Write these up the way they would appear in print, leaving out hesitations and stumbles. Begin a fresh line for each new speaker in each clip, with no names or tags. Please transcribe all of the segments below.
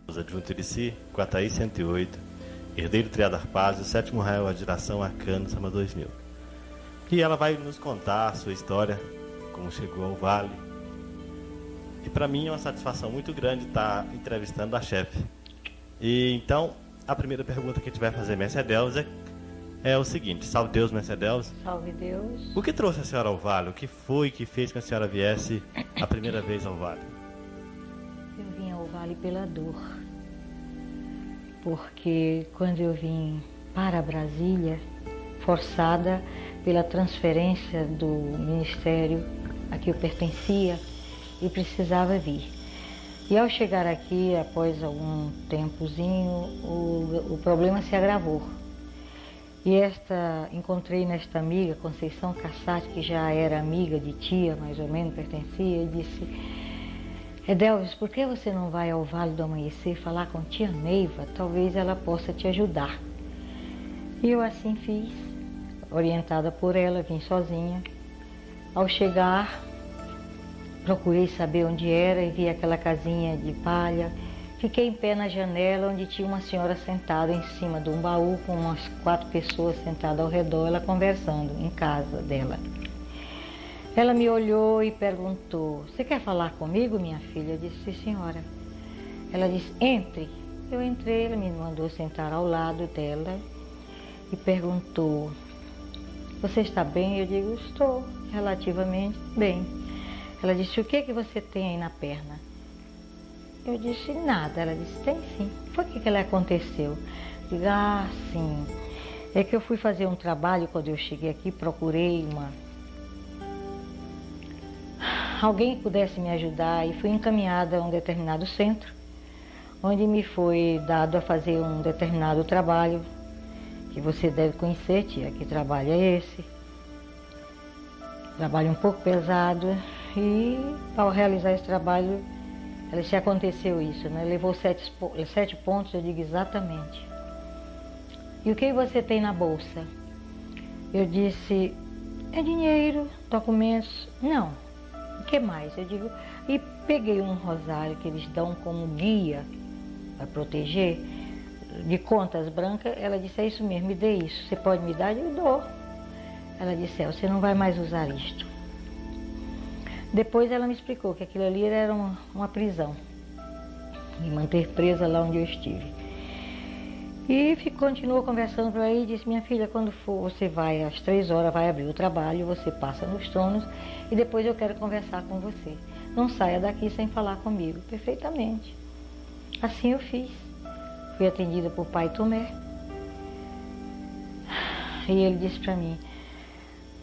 Adjunto Irici, Guataí 108, herdeiro Triada Arpazio, 7º Raio Adiração Arcano, Sama 2000. E ela vai nos contar a sua história, como chegou ao Vale. E para mim é uma satisfação muito grande estar entrevistando a chefe. E então, a primeira pergunta que a gente vai fazer, Mestre Adelza, é o seguinte: salve Deus, Mestre Adelza.
Salve Deus.
O que trouxe a senhora ao Vale? O que foi que fez que a senhora viesse a primeira vez ao Vale?
Eu vim ao Vale pela dor. Porque quando eu vim para Brasília, forçada pela transferência do ministério a que eu pertencia, e precisava vir. E ao chegar aqui, após algum tempozinho, o problema se agravou. E encontrei nesta amiga, Conceição Cassati, que já era amiga de tia, mais ou menos, pertencia, e disse: Edelvis, por que você não vai ao Vale do Amanhecer falar com tia Neiva? Talvez ela possa te ajudar. E eu assim fiz, orientada por ela, vim sozinha. Ao chegar, procurei saber onde era e vi aquela casinha de palha. Fiquei em pé na janela, onde tinha uma senhora sentada em cima de um baú, com umas 4 pessoas sentadas ao redor, ela conversando em casa dela. Ela me olhou e perguntou: você quer falar comigo, minha filha? Eu disse: sim, senhora. Ela disse: entre. Eu entrei, ela me mandou sentar ao lado dela e perguntou: você está bem? Eu digo: estou relativamente bem. Ela disse: o que você tem aí na perna? Eu disse: nada. Ela disse: tem sim. Foi o que aconteceu? Eu digo: ah, sim. É que eu fui fazer um trabalho quando eu cheguei aqui, procurei alguém que pudesse me ajudar e fui encaminhada a um determinado centro, onde me foi dado a fazer um determinado trabalho, que você deve conhecer, tia, que trabalho é esse. Trabalho um pouco pesado, e ao realizar esse trabalho, se aconteceu isso, né? Levou 7 pontos, eu digo: exatamente. E o que você tem na bolsa? Eu disse: é dinheiro, documentos. Não. O que mais? Eu digo, e peguei um rosário que eles dão como guia para proteger, de contas brancas. Ela disse: é isso mesmo, me dê isso. Você pode me dar? Eu dou. Ela disse: você não vai mais usar isto. Depois ela me explicou que aquilo ali era uma prisão, me manter presa lá onde eu estive. E continuou conversando por aí e disse: minha filha, quando for, você vai às 3 horas, vai abrir o trabalho, você passa nos tronos e depois eu quero conversar com você. Não saia daqui sem falar comigo. Perfeitamente. Assim eu fiz. Fui atendida por pai Tomé. E ele disse para mim: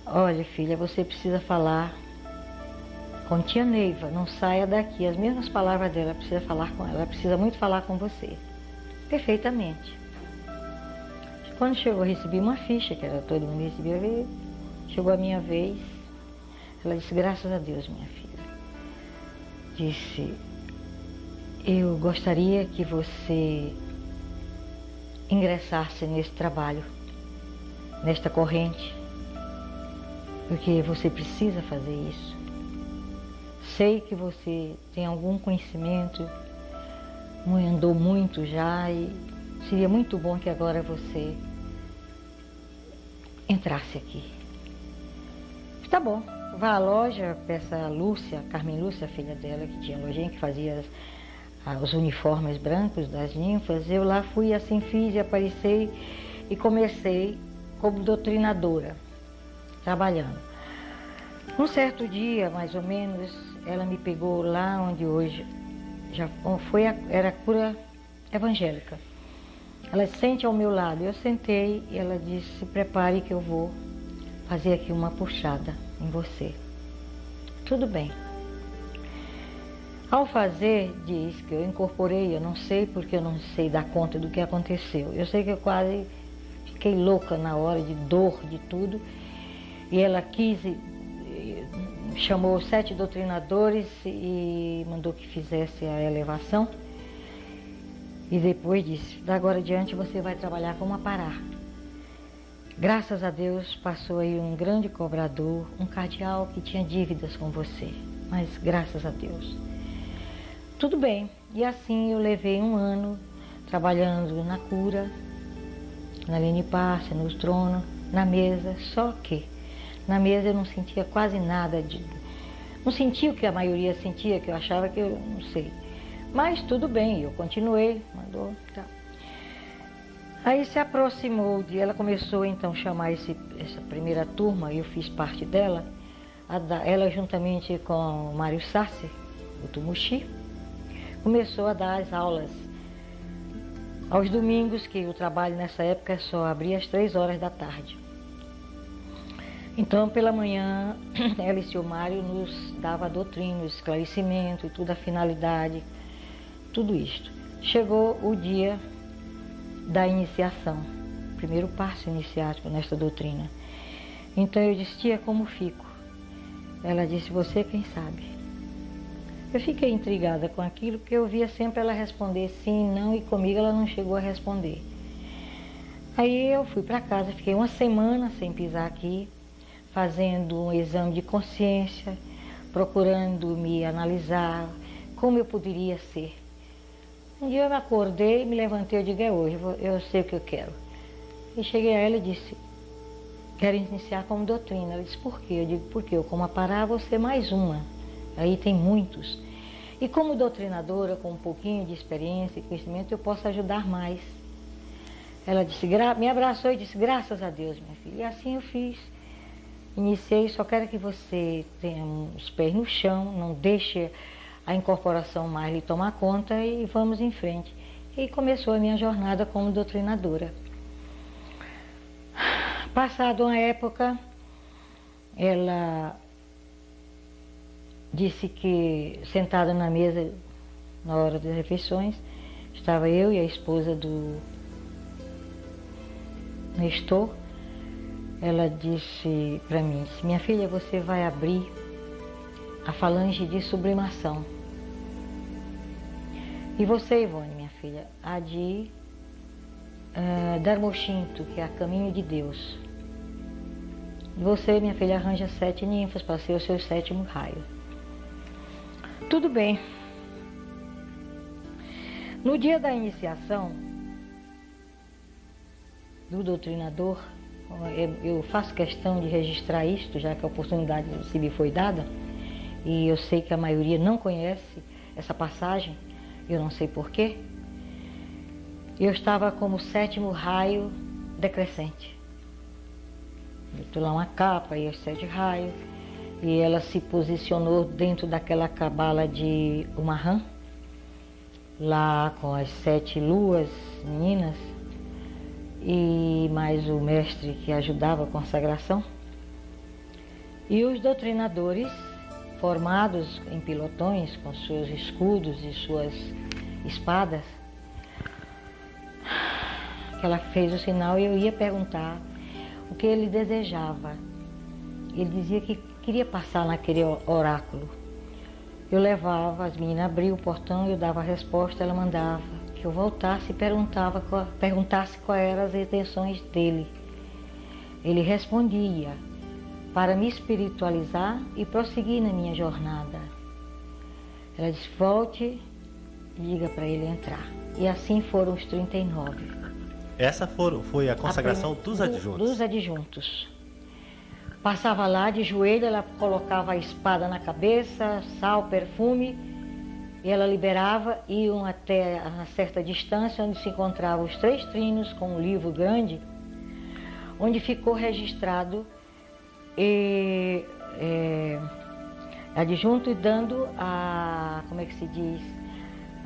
olha, filha, você precisa falar com tia Neiva, não saia daqui. As mesmas palavras dela, precisa falar com ela, ela precisa muito falar com você. Perfeitamente. Quando chegou, recebi uma ficha, que era todo mundo recebia. Chegou a minha vez. Ela disse: graças a Deus, minha filha. Disse: eu gostaria que você ingressasse nesse trabalho, nesta corrente, porque você precisa fazer isso. Sei que você tem algum conhecimento, andou muito já, e seria muito bom que agora você entrasse aqui. Tá bom, vá à loja, peça a Lúcia, Carmen Lúcia, a filha dela, que tinha lojinha, que fazia os uniformes brancos das ninfas. Eu lá fui, assim fiz, e apareci e comecei como doutrinadora, trabalhando. Um certo dia, mais ou menos, ela me pegou lá onde hoje era a cura evangélica. Ela sente ao meu lado, eu sentei e ela disse: se prepare que eu vou fazer aqui uma puxada em você. Tudo bem. Ao fazer, diz que eu incorporei, eu não sei porque eu não sei dar conta do que aconteceu. Eu sei que eu quase fiquei louca na hora, de dor, de tudo. E ela chamou 7 doutrinadores e mandou que fizesse a elevação. E depois disse: da agora adiante você vai trabalhar como aparar. Graças a Deus passou aí um grande cobrador, um cardeal que tinha dívidas com você. Mas graças a Deus. Tudo bem. E assim eu levei 1 ano trabalhando na cura, na linha de passe, no trono, na mesa, só que na mesa eu não sentia quase nada não sentia o que a maioria sentia, que eu achava que eu não sei. Mas tudo bem, eu continuei, mandou, tá. Aí se aproximou ela começou então a chamar essa primeira turma, eu fiz parte dela, ela juntamente com o Mário Sassi, o Tumuxi, começou a dar as aulas aos domingos, que o trabalho nessa época só abria às 3 horas da tarde. Então, pela manhã, ela e seu Mário nos dava a doutrina, o esclarecimento e tudo, a finalidade, tudo isto. Chegou o dia da iniciação, primeiro passo iniciático nesta doutrina. Então eu disse, tia, como fico? Ela disse, você quem sabe. Eu fiquei intrigada com aquilo, porque eu via sempre ela responder sim, não, e comigo ela não chegou a responder. Aí eu fui para casa, fiquei 1 semana sem pisar aqui, fazendo um exame de consciência, procurando me analisar, como eu poderia ser. Um dia eu me acordei, me levantei, eu digo, é hoje, eu sei o que eu quero. E cheguei a ela e disse, quero iniciar como doutrina. Ela disse, por quê? Eu digo, porque eu como aparar, vou ser mais uma. Aí tem muitos. E como doutrinadora, com um pouquinho de experiência e conhecimento, eu posso ajudar mais. Ela disse, me abraçou e disse, graças a Deus, minha filha. E assim eu fiz. Iniciei, só quero que você tenha os pés no chão, não deixe a incorporação mais lhe tomar conta e vamos em frente. E começou a minha jornada como doutrinadora. Passada uma época, ela disse que, sentada na mesa, na hora das refeições, estava eu e a esposa do Nestor. Ela disse para mim, disse, minha filha, você vai abrir a falange de sublimação. E você, Ivone, minha filha, a de Dharmoshinto, que é a caminho de Deus. E você, minha filha, arranja 7 ninfas para ser o seu 7º raio. Tudo bem. No dia da iniciação do doutrinador, eu faço questão de registrar isto, já que a oportunidade se me foi dada, e eu sei que a maioria não conhece essa passagem, eu não sei porquê. Eu estava como 7º raio decrescente. Eu estou lá uma capa e os 7 raios, e ela se posicionou dentro daquela cabala de Umahan, lá com as 7 luas meninas, e mais o mestre que ajudava a consagração. E os doutrinadores, formados em pilotões, com seus escudos e suas espadas, que ela fez o sinal e eu ia perguntar o que ele desejava. Ele dizia que queria passar naquele oráculo. Eu levava, as meninas abriam o portão, eu dava a resposta, ela mandava que eu voltasse e perguntasse quais eram as intenções dele. Ele respondia para me espiritualizar e prosseguir na minha jornada. Ela disse, volte e diga para ele entrar. E assim foram os 39.
Essa foi a consagração dos adjuntos? Dos
adjuntos. Passava lá de joelho, ela colocava a espada na cabeça, sal, perfume, e ela liberava, iam até a certa distância, onde se encontravam os 3 trinos com um livro grande, onde ficou registrado adjunto e dando como é que se diz,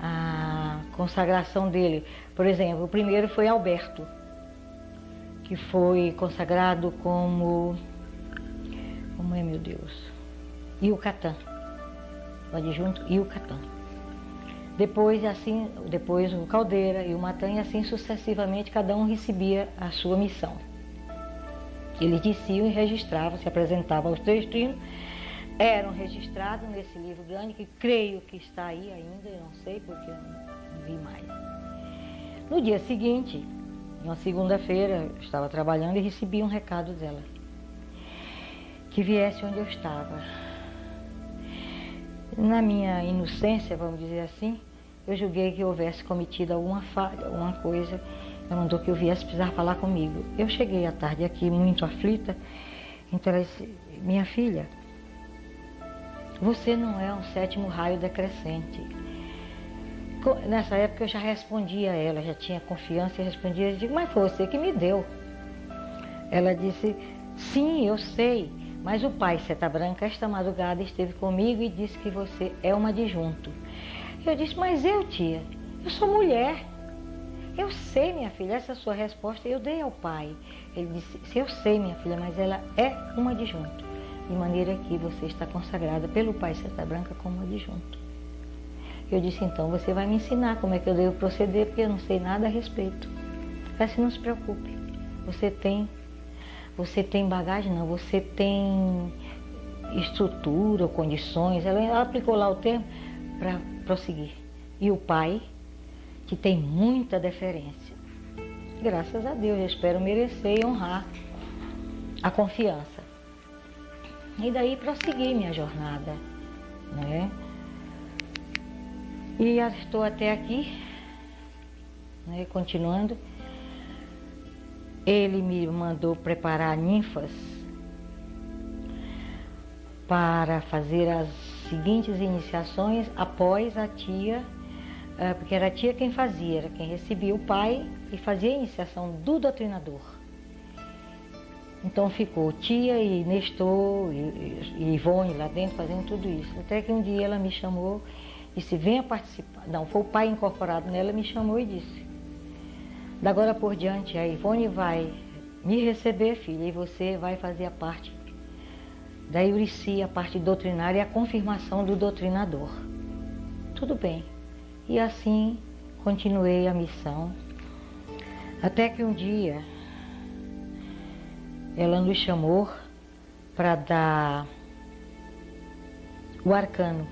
a consagração dele. Por exemplo, o primeiro foi Alberto, que foi consagrado como é, meu Deus? Yucatán, o adjunto Yucatán. Depois o Caldeira e o Matã, e assim sucessivamente, cada um recebia a sua missão. Eles desciam e registravam, se apresentavam aos 3 trinos, eram registrados nesse livro grande, que creio que está aí ainda, eu não sei porque eu não vi mais. No dia seguinte, uma segunda-feira, eu estava trabalhando e recebi um recado dela, que viesse onde eu estava. Na minha inocência, vamos dizer assim, eu julguei que houvesse cometido alguma falha, alguma coisa. Ela mandou que eu viesse precisar falar comigo. Eu cheguei à tarde aqui muito aflita, então ela disse, minha filha, você não é um 7º raio decrescente. Nessa época eu já respondia a ela, já tinha confiança e respondia, eu digo, mas foi você que me deu. Ela disse, sim, eu sei, mas o pai Seta Branca esta madrugada esteve comigo e disse que você é um adjunto. Eu disse, mas eu, tia, eu sou mulher. Eu sei, minha filha, essa sua resposta eu dei ao pai. Ele disse, eu sei, minha filha, mas ela é um adjunto. De maneira que você está consagrada pelo pai Seta Branca como adjunto. Eu disse, então você vai me ensinar como é que eu devo proceder, porque eu não sei nada a respeito. Ela disse, não se preocupe, você tem bagagem, não, você tem estrutura, condições. Ela aplicou lá o termo para prosseguir. E o pai, que tem muita deferência. Graças a Deus, eu espero merecer e honrar a confiança. E daí prossegui minha jornada, né? E estou até aqui, né, continuando. Ele me mandou preparar ninfas para fazer as seguintes iniciações após a tia, porque era a tia quem fazia, era quem recebia o pai e fazia a iniciação do doutrinador. Então ficou tia e Nestor e Ivone lá dentro fazendo tudo isso. Até que um dia ela me chamou e disse, venha participar. Não, foi o pai incorporado nela, me chamou e disse, da agora por diante a Ivone vai me receber, filha, e você vai fazer a parte da Eurici, a parte doutrinária e a confirmação do doutrinador. Tudo bem. E assim continuei a missão. Até que um dia ela nos chamou para dar o arcano.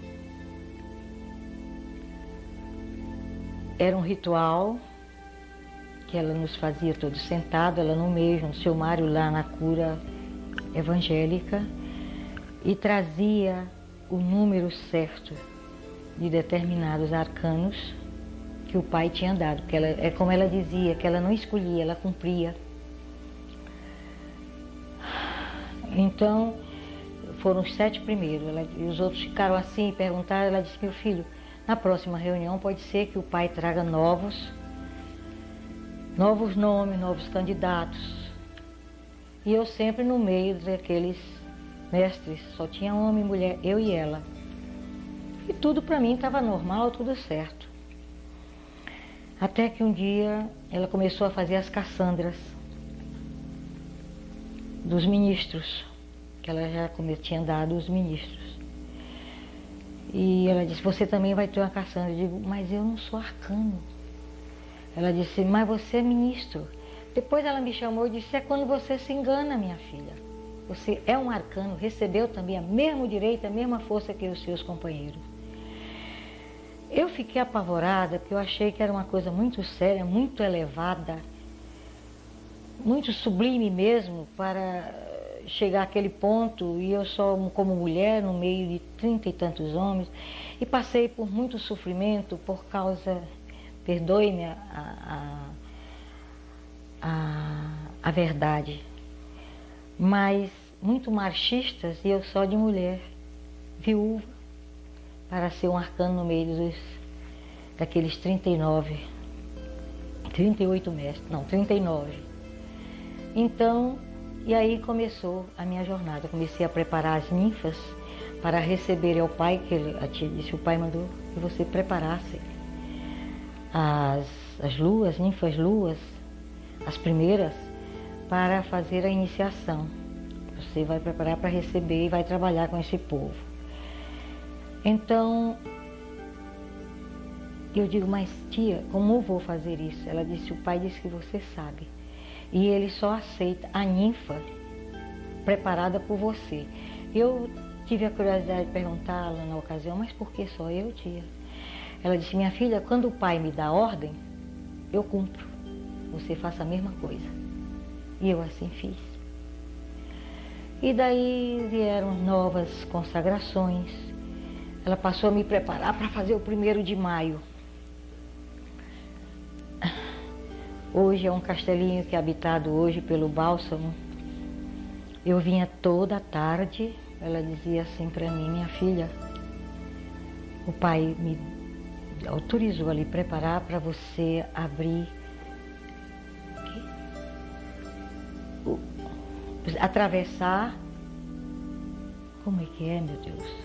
Era um ritual que ela nos fazia todos sentados, ela no meio, no seu Mário lá na cura evangélica, e trazia o número certo de determinados arcanos que o pai tinha dado, que ela, é como ela dizia, que ela não escolhia, ela cumpria. Então, foram os 7 primeiros, e os outros ficaram assim e perguntaram, ela disse, meu filho, na próxima reunião pode ser que o pai traga novos nomes, novos candidatos. E eu sempre no meio daqueles mestres, só tinha homem e mulher, eu e ela. E tudo para mim estava normal, tudo certo. Até que um dia ela começou a fazer as cassandras dos ministros, que ela já tinha dado os ministros. E ela disse, você também vai ter uma cassandra. Eu digo, mas eu não sou arcano. Ela disse, mas você é ministro. Depois ela me chamou e disse, é quando você se engana, minha filha. Você é um arcano, recebeu também o mesmo direito, a mesma força que os seus companheiros. Eu fiquei apavorada, porque eu achei que era uma coisa muito séria, muito elevada, muito sublime mesmo, para chegar àquele ponto, e eu só como mulher, no meio de 30 e tantos homens, e passei por muito sofrimento por causa, perdoe-me a verdade, mas muito machistas, e eu só de mulher, viúva, para ser um arcano no meio daqueles 38 mestres, não, 39. Então, e aí começou a minha jornada. Comecei a preparar as ninfas para receber ao pai, que a tia disse, o pai mandou que você preparasse as luas, ninfas luas, as primeiras, para fazer a iniciação. Você vai preparar para receber e vai trabalhar com esse povo. Então, eu digo, mas tia, como eu vou fazer isso? Ela disse, o pai disse que você sabe. E ele só aceita a ninfa preparada por você. Eu tive a curiosidade de perguntá-la na ocasião, mas por que só eu, tia? Ela disse, minha filha, quando o pai me dá ordem, eu cumpro. Você faça a mesma coisa. E eu assim fiz. E daí vieram novas consagrações. Ela passou a me preparar para fazer o 1º de maio. Hoje é um castelinho que é habitado hoje pelo bálsamo. Eu vinha toda tarde, ela dizia assim para mim: minha filha, o pai me autorizou ali preparar para você abrir, atravessar, como é que é, meu Deus?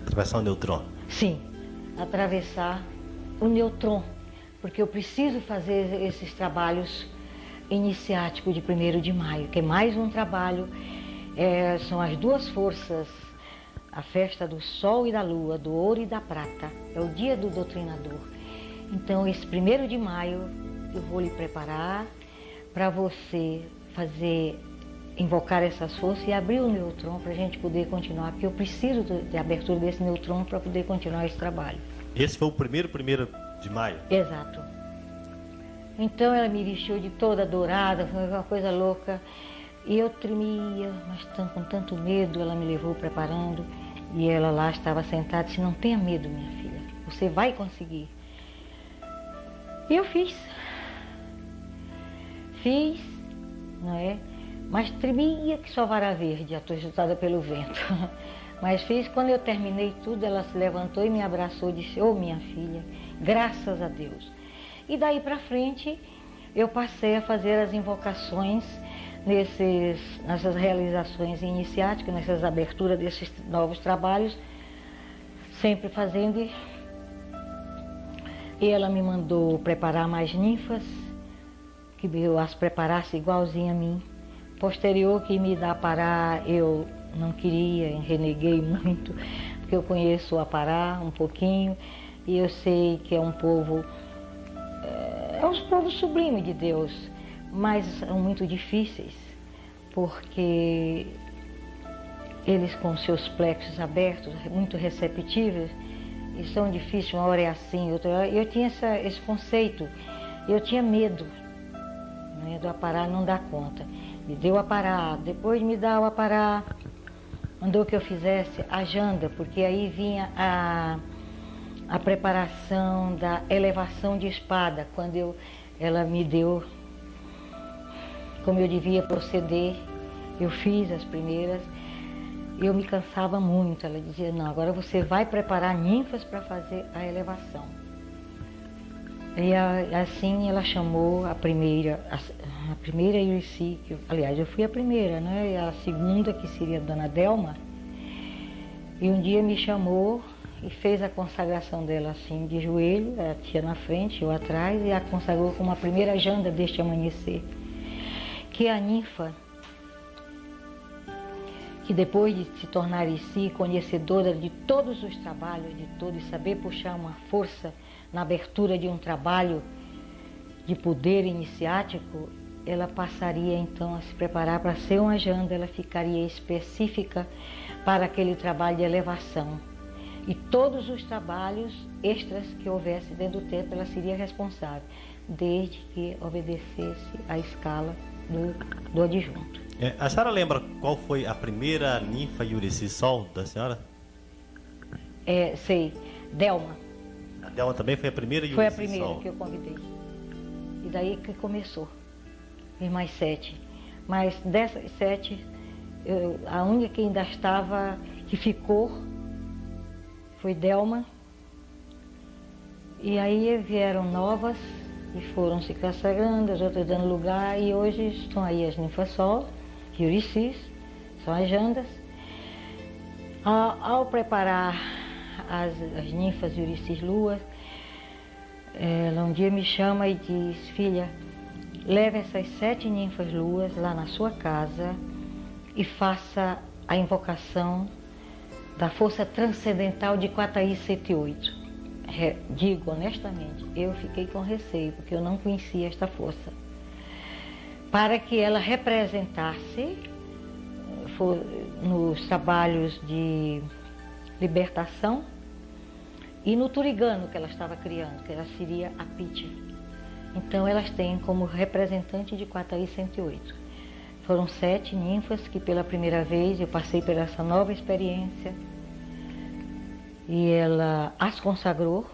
Atravessar o Neutron.
Sim, atravessar o Neutron, porque eu preciso fazer esses trabalhos iniciáticos de 1º de maio, que é mais um trabalho, são as duas forças, a festa do sol e da lua, do ouro e da prata, é o dia do doutrinador. Então esse 1º de maio eu vou lhe preparar para você fazer, invocar essas forças e abrir o Neutron para a gente poder continuar, porque eu preciso de abertura desse Neutron para poder continuar esse trabalho.
Esse foi o 1º de maio?
Exato. Então ela me vestiu de toda dourada, foi uma coisa louca, e eu tremia, mas com tanto medo. Ela me levou preparando, e ela lá estava sentada e disse: não tenha medo, minha filha, você vai conseguir. E eu fiz, não é? Mas tremia que só vara verde, agitada pelo vento. Mas fiz. Quando eu terminei tudo, ela se levantou e me abraçou e disse: ô minha filha, graças a Deus. E daí para frente eu passei a fazer as invocações nessas realizações iniciáticas, nessas aberturas desses novos trabalhos, sempre fazendo. E ela me mandou preparar mais ninfas, que eu as preparasse igualzinho a mim. Posterior que me dá Apará, eu não queria, reneguei muito, porque eu conheço o Apará um pouquinho e eu sei que é um povo sublime de Deus, mas são muito difíceis, porque eles com seus plexos abertos, muito receptivos, e são difíceis, uma hora é assim, outra. Eu tinha esse conceito, eu tinha medo, né, do Apará não dar conta. Me deu o Apará, depois me dá o Apará, mandou que eu fizesse a janda, porque aí vinha a preparação da elevação de espada, quando ela me deu como eu devia proceder. Eu fiz as primeiras, eu me cansava muito. Ela dizia: não, agora você vai preparar ninfas para fazer a elevação. E assim ela chamou a primeira Irici, aliás, eu fui a primeira, né? E a segunda, que seria a Dona Delma, e um dia me chamou e fez a consagração dela assim, de joelho, a tia na frente, eu atrás, e a consagrou como a primeira janda deste amanhecer. Que a ninfa, que depois de se tornar em si conhecedora de todos os trabalhos, de todo, e saber puxar uma força na abertura de um trabalho de poder iniciático, ela passaria então a se preparar para ser uma janda, ela ficaria específica para aquele trabalho de elevação. E todos os trabalhos extras que houvesse dentro do templo, ela seria responsável, desde que obedecesse à escala do adjunto.
A senhora lembra qual foi a primeira ninfa Yurici Sol da senhora?
Sei, Delma.
A Delma também foi a primeira Yurici Sol?
Foi a primeira que eu convidei. E daí que começou. E mais 7. Mas dessas 7, a única que ainda estava, que ficou, foi Delma. E aí vieram novas e foram se consagrando, as outras dando lugar, e hoje estão aí as ninfas Sol, Yuricis, são as jandas. Ao preparar as ninfas Yuricis Luas, ela um dia me chama e diz: filha, leve essas 7 ninfas luas lá na sua casa e faça a invocação da força transcendental de Quataí 78. Digo honestamente, eu fiquei com receio, porque eu não conhecia esta força. Para que ela representasse nos trabalhos de libertação e no turigano que ela estava criando, que ela seria a Piti. Então elas têm como representante de Quataí 108. Foram 7 ninfas que pela primeira vez eu passei por essa nova experiência e ela as consagrou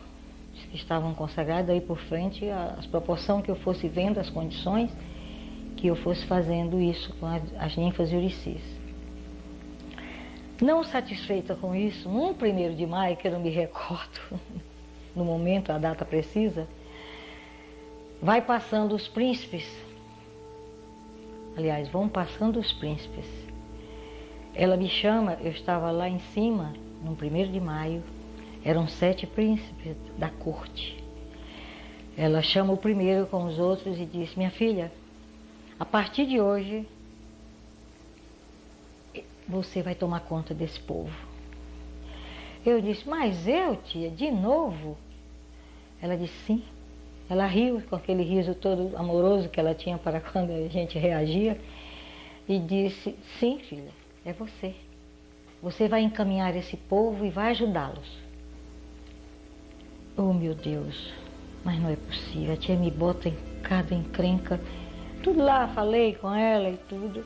que estavam consagrados, daí por frente, as proporções que eu fosse vendo, as condições, que eu fosse fazendo isso com as ninfas e uricis. Não satisfeita com isso, num 1º de maio, que eu não me recordo no momento, a data precisa, vai passando os príncipes, aliás, vão passando os príncipes. Ela me chama, eu estava lá em cima, no 1º de maio, eram 7 príncipes da corte. Ela chama o primeiro com os outros e diz: minha filha, a partir de hoje, você vai tomar conta desse povo. Eu disse: mas eu, tia, de novo? Ela disse: sim. Ela riu com aquele riso todo amoroso que ela tinha para quando a gente reagia e disse: sim, filha, é você. Você vai encaminhar esse povo e vai ajudá-los. Oh, meu Deus, mas não é possível. A tia me bota em cada encrenca. Tudo lá, falei com ela e tudo.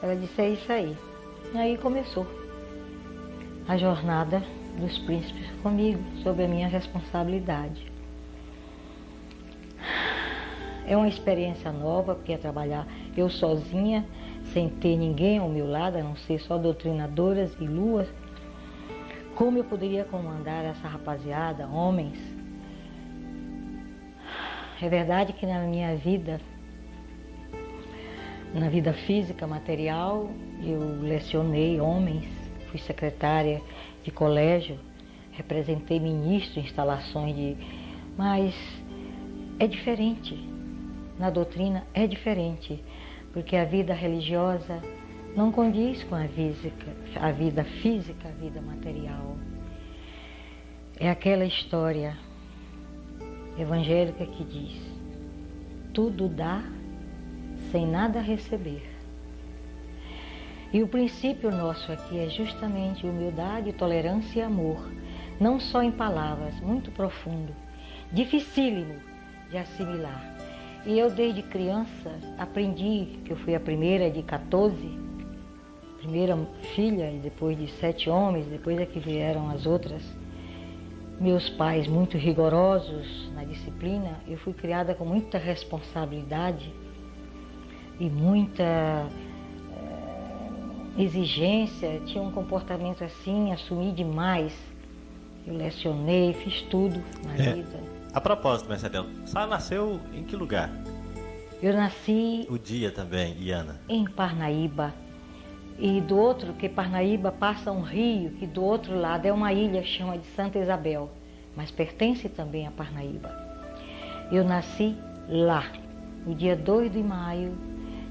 Ela disse: é isso aí. E aí começou a jornada dos príncipes comigo, sob a minha responsabilidade. É uma experiência nova, porque é trabalhar eu sozinha, sem ter ninguém ao meu lado, a não ser só doutrinadoras e luas. Como eu poderia comandar essa rapaziada, homens? É verdade que na minha vida, na vida física, material, eu lecionei homens, fui secretária de colégio, representei ministro em instalações de... Mas é diferente, na doutrina é diferente, porque a vida religiosa não condiz com a vida física, a vida material. É aquela história evangélica que diz: tudo dá sem nada receber. E o princípio nosso aqui é justamente humildade, tolerância e amor, não só em palavras, muito profundo, dificílimo de assimilar. E eu desde criança aprendi, que eu fui a primeira de 14, primeira filha, e depois de 7 homens, depois é que vieram as outras. Meus pais muito rigorosos na disciplina, eu fui criada com muita responsabilidade e muita exigência, tinha um comportamento assim, assumi demais. Eu lecionei, fiz tudo na vida.
A propósito, Marcelo, você nasceu em que lugar?
Eu nasci...
O dia também, Iana?
Em Parnaíba. E do outro, que Parnaíba passa um rio, que do outro lado é uma ilha que chama de Santa Isabel, mas pertence também a Parnaíba. Eu nasci lá, no dia 2 de maio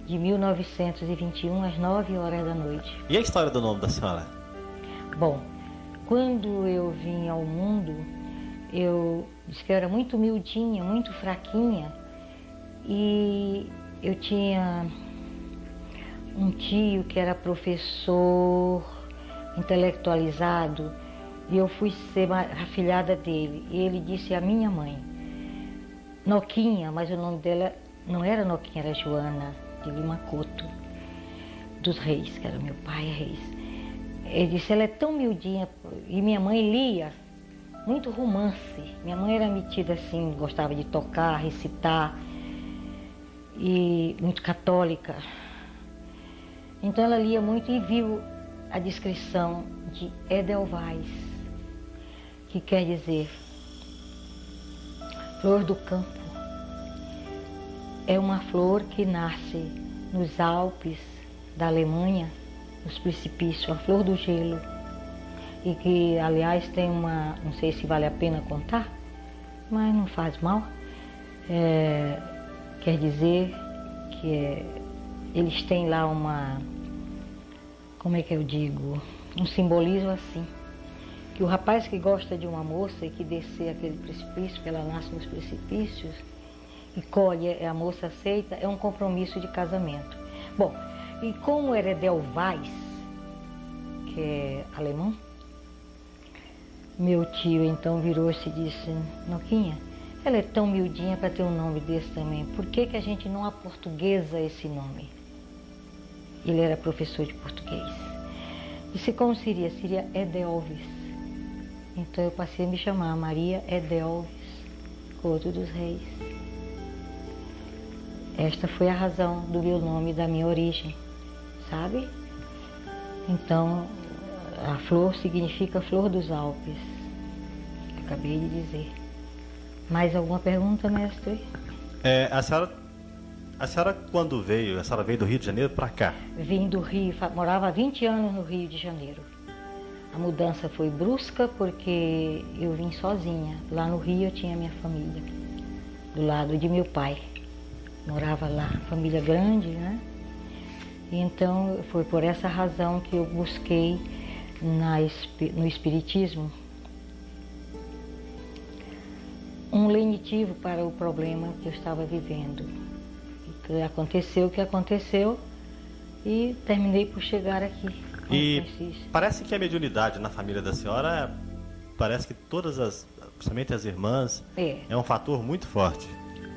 de 1921, às 9 horas da noite.
E a história do nome da senhora?
Bom, quando eu vim ao mundo, eu disse que eu era muito humildinha, muito fraquinha, e eu tinha um tio que era professor intelectualizado, e eu fui ser a filhada dele. E ele disse à minha mãe, Noquinha, mas o nome dela não era Noquinha, era Joana de Lima Couto, dos Reis, que era meu pai Reis. Ele disse: ela é tão miudinha. E minha mãe lia muito romance. Minha mãe era metida assim, gostava de tocar, recitar, e muito católica. Então ela lia muito e viu a descrição de Edelweiss, que quer dizer flor do campo. É uma flor que nasce nos Alpes da Alemanha, nos precipícios, a flor do gelo. E que, aliás, tem uma, não sei se vale a pena contar, mas não faz mal. Quer dizer que eles têm lá uma, como é que eu digo, um simbolismo assim, que o rapaz que gosta de uma moça e que descer aquele precipício, que ela nasce nos precipícios, e colhe, a moça aceita, é um compromisso de casamento. Bom, e como era Edelweiss, que é alemão, meu tio então virou-se e disse: Noquinha, ela é tão miudinha para ter um nome desse também, por que que a gente não aportuguesa esse nome? Ele era professor de português. Disse: como seria? Seria Edelweiss. Então eu passei a me chamar Maria Edelweiss. Porto dos Reis. Esta foi a razão do meu nome, da minha origem, sabe? Então, a flor significa flor dos Alpes. Acabei de dizer. Mais alguma pergunta, mestre?
A senhora quando veio, a senhora veio do Rio de Janeiro para cá?
Vim do Rio, morava há 20 anos no Rio de Janeiro. A mudança foi brusca porque eu vim sozinha. Lá no Rio eu tinha minha família, do lado de meu pai. Morava lá, família grande, né? E então foi por essa razão que eu busquei no Espiritismo um lenitivo para o problema que eu estava vivendo. E aconteceu o que aconteceu e terminei por chegar aqui.
E parece que a mediunidade na família da senhora, parece que principalmente as irmãs, é um fator muito forte.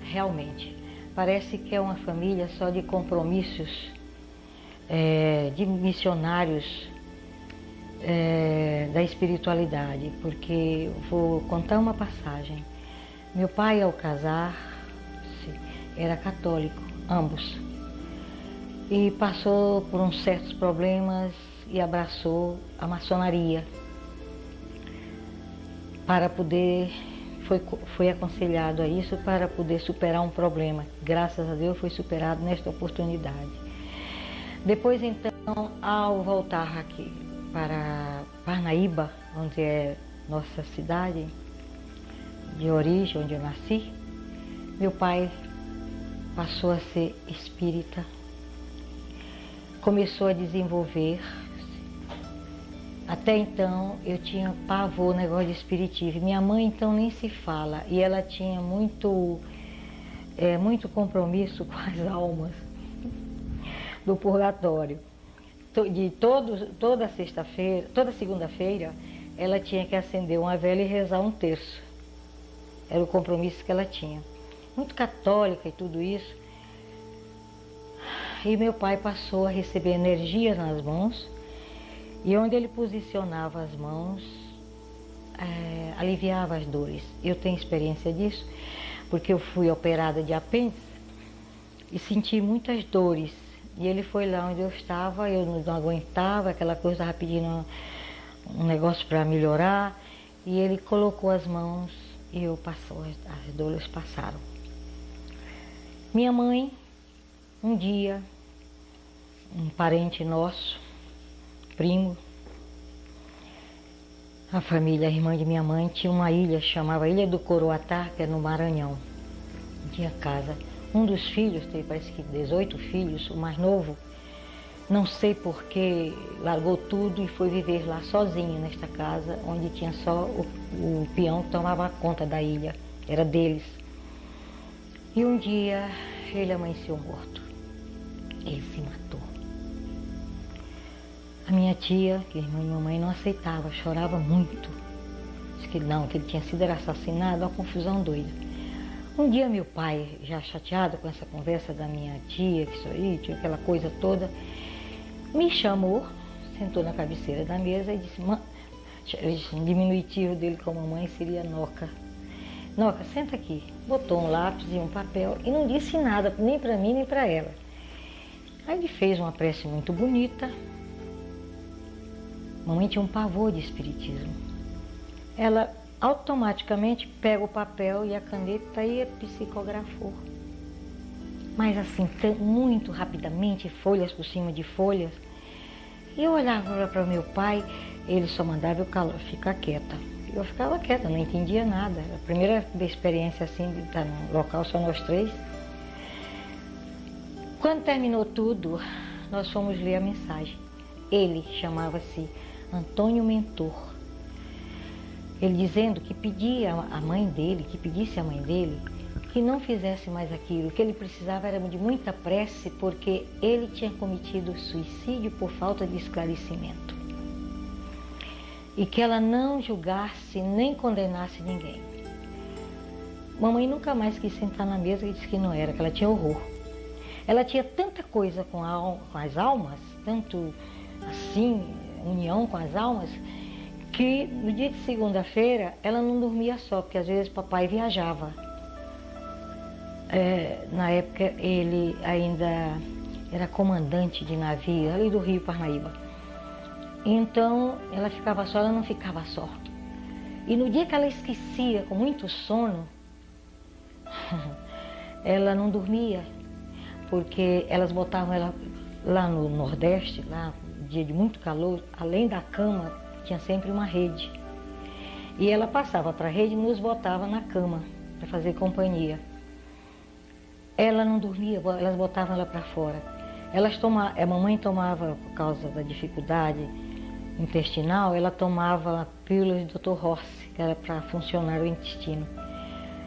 Realmente. Parece que é uma família só de compromissos, de missionários da espiritualidade. Porque vou contar uma passagem. Meu pai, ao casar-se, era católico, ambos. E passou por uns certos problemas e abraçou a maçonaria para poder, foi aconselhado a isso para poder superar um problema. Graças a Deus foi superado nesta oportunidade. Depois então, ao voltar aqui para Parnaíba, onde é nossa cidade de origem, onde eu nasci, meu pai passou a ser espírita, começou a desenvolver. Até então eu tinha pavor, negócio de espiritismo. Minha mãe então nem se fala, e ela tinha muito compromisso com as almas do purgatório. Toda sexta-feira, toda segunda-feira, ela tinha que acender uma vela e rezar um terço. Era o compromisso que ela tinha. Muito católica e tudo isso. E meu pai passou a receber energias nas mãos, e onde ele posicionava as mãos, aliviava as dores. Eu tenho experiência disso, porque eu fui operada de apêndice e senti muitas dores. E ele foi lá onde eu estava, eu não aguentava, aquela coisa, estava pedindo um negócio para melhorar, e ele colocou as mãos e as dores passaram. Minha mãe, um dia, um parente nosso, primo, a família, a irmã de minha mãe, tinha uma ilha, chamava Ilha do Coroatá, que é no Maranhão. Tinha casa. Um dos filhos, tem parece que 18 filhos, o mais novo, não sei porquê, largou tudo e foi viver lá sozinho nesta casa, onde tinha só o peão que tomava conta da ilha, era deles. E um dia ele amanheceu morto, ele se matou. A minha tia, que é irmã de mamãe, não aceitava, chorava muito. Disse que não, que ele tinha sido assassinado, uma confusão doida. Um dia meu pai, já chateado com essa conversa da minha tia, que isso aí, tinha aquela coisa toda, me chamou, sentou na cabeceira da mesa e disse, o diminutivo dele com a mamãe seria Noca. Noca, senta aqui. Botou um lápis e um papel e não disse nada, nem para mim, nem para ela. Aí ele fez uma prece muito bonita. Mamãe tinha um pavor de espiritismo. Ela automaticamente pega o papel e a caneta e psicografou. Mas assim, muito rapidamente, folhas por cima de folhas. E eu olhava para o meu pai, ele só mandava eu ficar quieta. Eu ficava quieta, não entendia nada. A primeira experiência assim, de estar num local só nós três. Quando terminou tudo, nós fomos ler a mensagem. Ele chamava-se Antônio Mentor. Ele dizendo que pedia a mãe dele, que pedisse à mãe dele, que não fizesse mais aquilo, que ele precisava era de muita prece, porque ele tinha cometido suicídio por falta de esclarecimento. E que ela não julgasse nem condenasse ninguém. Mamãe nunca mais quis sentar na mesa e disse que não era, que ela tinha horror. Ela tinha tanta coisa com as almas, tanto assim, união com as almas, que no dia de segunda-feira ela não dormia só, porque às vezes papai viajava. Na época ele ainda era comandante de navio ali do Rio Parnaíba. Então ela ficava só, ela não ficava só. E no dia que ela esquecia, com muito sono, ela não dormia, porque elas botavam ela lá no Nordeste, lá dia de muito calor, além da cama, tinha sempre uma rede. E ela passava para a rede e nos botava na cama para fazer companhia. Ela não dormia, elas botavam ela para fora. A mamãe tomava, por causa da dificuldade intestinal, ela tomava pílulas do Dr. Rossi, que era para funcionar o intestino.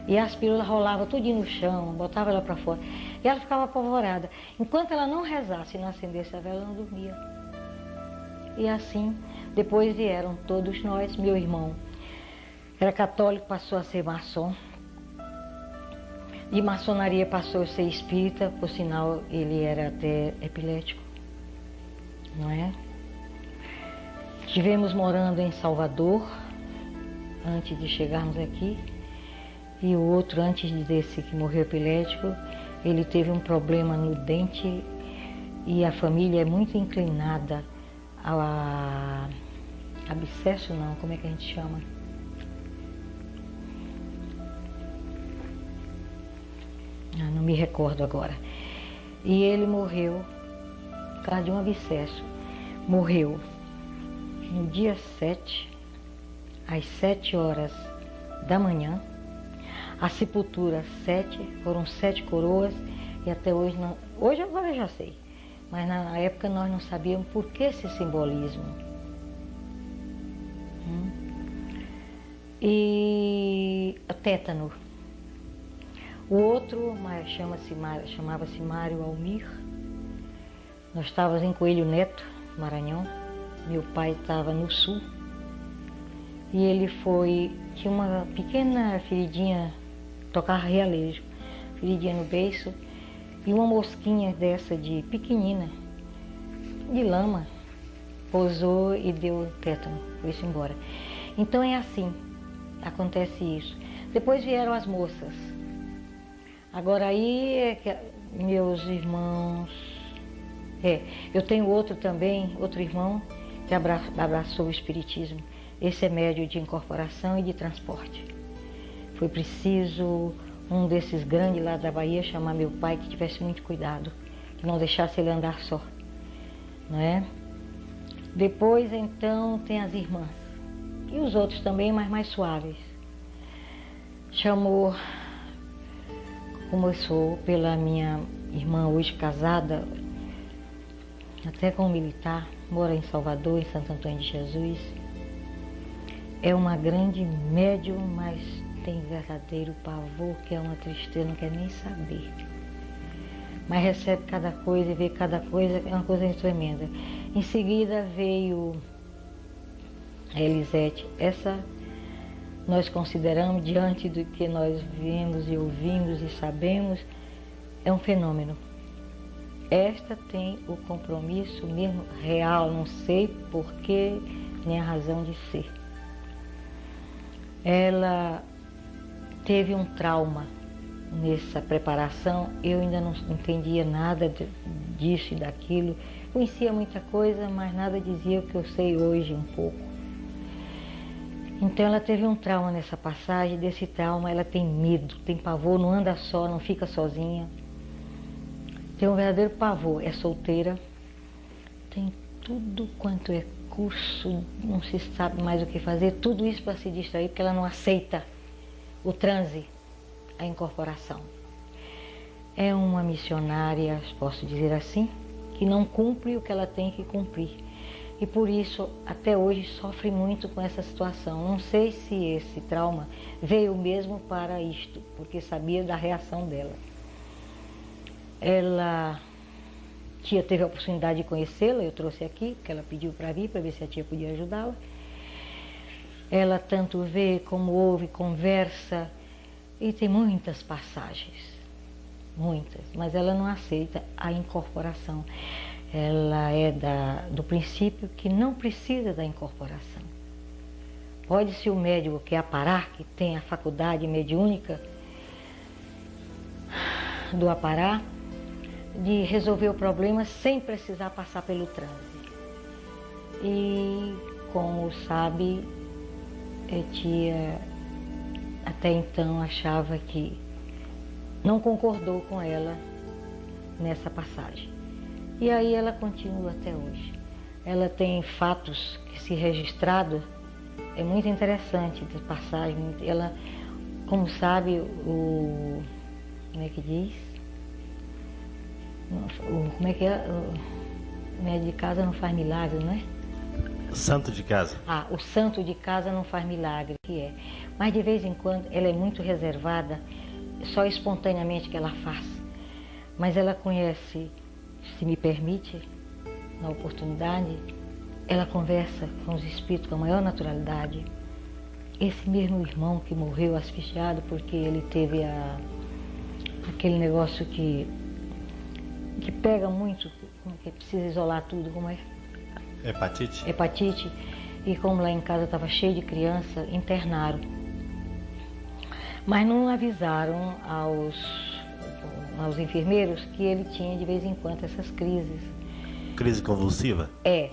E as pílulas rolavam tudinho no chão, botava ela para fora. E ela ficava apavorada. Enquanto ela não rezasse e não acendesse a vela, ela não dormia. E assim, depois vieram todos nós. Meu irmão era católico, passou a ser maçom. De maçonaria passou a ser espírita, por sinal ele era até epilético, não é? Estivemos morando em Salvador, antes de chegarmos aqui. E o outro, antes desse que morreu epilético, ele teve um problema no dente e a família é muito inclinada a abscesso, não, como é que a gente chama? Não me recordo agora. E ele morreu por causa de um abscesso. Morreu no dia 7, às 7 horas da manhã. A sepultura 7, foram 7 coroas e até hoje não. Hoje agora eu já sei, mas na época nós não sabíamos por que esse simbolismo. E tétano. O outro chamava-se Mário Almir. Nós estávamos em Coelho Neto, Maranhão. Meu pai estava no sul. E ele tinha uma pequena feridinha, tocava realejo, feridinha no beiço, e uma mosquinha dessa de pequenina, de lama, pousou e deu tétano, foi-se embora. Então é assim, acontece isso. Depois vieram as moças. Agora aí é que meus irmãos... eu tenho outro também, outro irmão, que abraçou o espiritismo. Esse é médio de incorporação e de transporte. Foi preciso um desses grandes lá da Bahia chamar meu pai, que tivesse muito cuidado, que não deixasse ele andar só, não é? Depois, então, tem as irmãs. E os outros também, mas mais suaves. Começou pela minha irmã, hoje casada, até com um militar, mora em Salvador, em Santo Antônio de Jesus. É uma grande médium, mas tem verdadeiro pavor, que é uma tristeza, não quer nem saber. Mas recebe cada coisa e vê cada coisa, é uma coisa tremenda. Em seguida veio a Elisete. Essa nós consideramos, diante do que nós vimos e ouvimos e sabemos, é um fenômeno. Esta tem o compromisso mesmo real, não sei porquê, nem a razão de ser. Ela teve um trauma nessa preparação, eu ainda não entendia nada disso e daquilo, conhecia muita coisa, mas nada dizia o que eu sei hoje um pouco. Então ela teve um trauma nessa passagem, desse trauma ela tem medo, tem pavor, não anda só, não fica sozinha, tem um verdadeiro pavor, é solteira, tem tudo quanto é curso, não se sabe mais o que fazer, tudo isso para se distrair, porque ela não aceita o transe, a incorporação. É uma missionária, posso dizer assim, que não cumpre o que ela tem que cumprir. E por isso, até hoje, sofre muito com essa situação. Não sei se esse trauma veio mesmo para isto, porque sabia da reação dela. Ela... tia teve a oportunidade de conhecê-la, eu trouxe aqui, porque ela pediu para vir, para ver se a tia podia ajudá-la. Ela tanto vê como ouve, conversa, e tem muitas passagens, muitas, mas ela não aceita a incorporação. Ela é do princípio que não precisa da incorporação. Pode-se o médium que aparar, que tem a faculdade mediúnica, do Apará, de resolver o problema sem precisar passar pelo transe. E, como sabe, a tia até então achava que não concordou com ela nessa passagem. E aí ela continua até hoje. Ela tem fatos que se registrado, é muito interessante de passagem. Ela, como sabe, como é que diz? Como é que é? O médico de casa não faz milagre, não é?
Santo de casa.
Ah, o santo de casa não faz milagre, que é. Mas de vez em quando ela é muito reservada, só espontaneamente que ela faz. Mas ela conhece, se me permite, na oportunidade, ela conversa com os espíritos com a maior naturalidade. Esse mesmo irmão que morreu asfixiado porque ele teve aquele negócio que pega muito, que precisa isolar tudo, como é?
Hepatite?
Hepatite. E como lá em casa estava cheio de criança, internaram. Mas não avisaram aos enfermeiros que ele tinha de vez em quando essas crises.
Crise convulsiva?
É.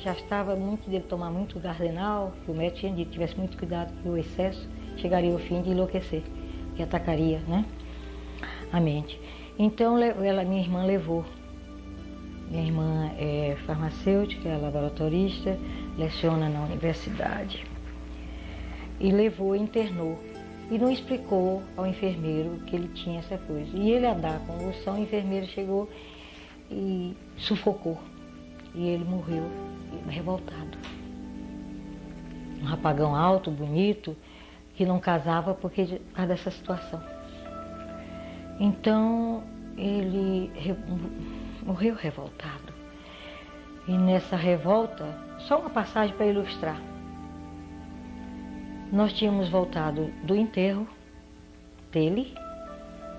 Já estava muito dele tomar muito Gardenal, que o médico tinha dito que tivesse muito cuidado, que o excesso chegaria ao fim de enlouquecer, que atacaria, né, a mente. Então minha irmã levou. Minha irmã é farmacêutica, é laboratorista, leciona na universidade. E levou, internou. E não explicou ao enfermeiro que ele tinha essa coisa. E ele a dar convulsão, o enfermeiro chegou e sufocou. E ele morreu revoltado. Um rapagão alto, bonito, que não casava por causa dessa situação. Então, ele morreu revoltado. E nessa revolta, só uma passagem para ilustrar. Nós tínhamos voltado do enterro dele,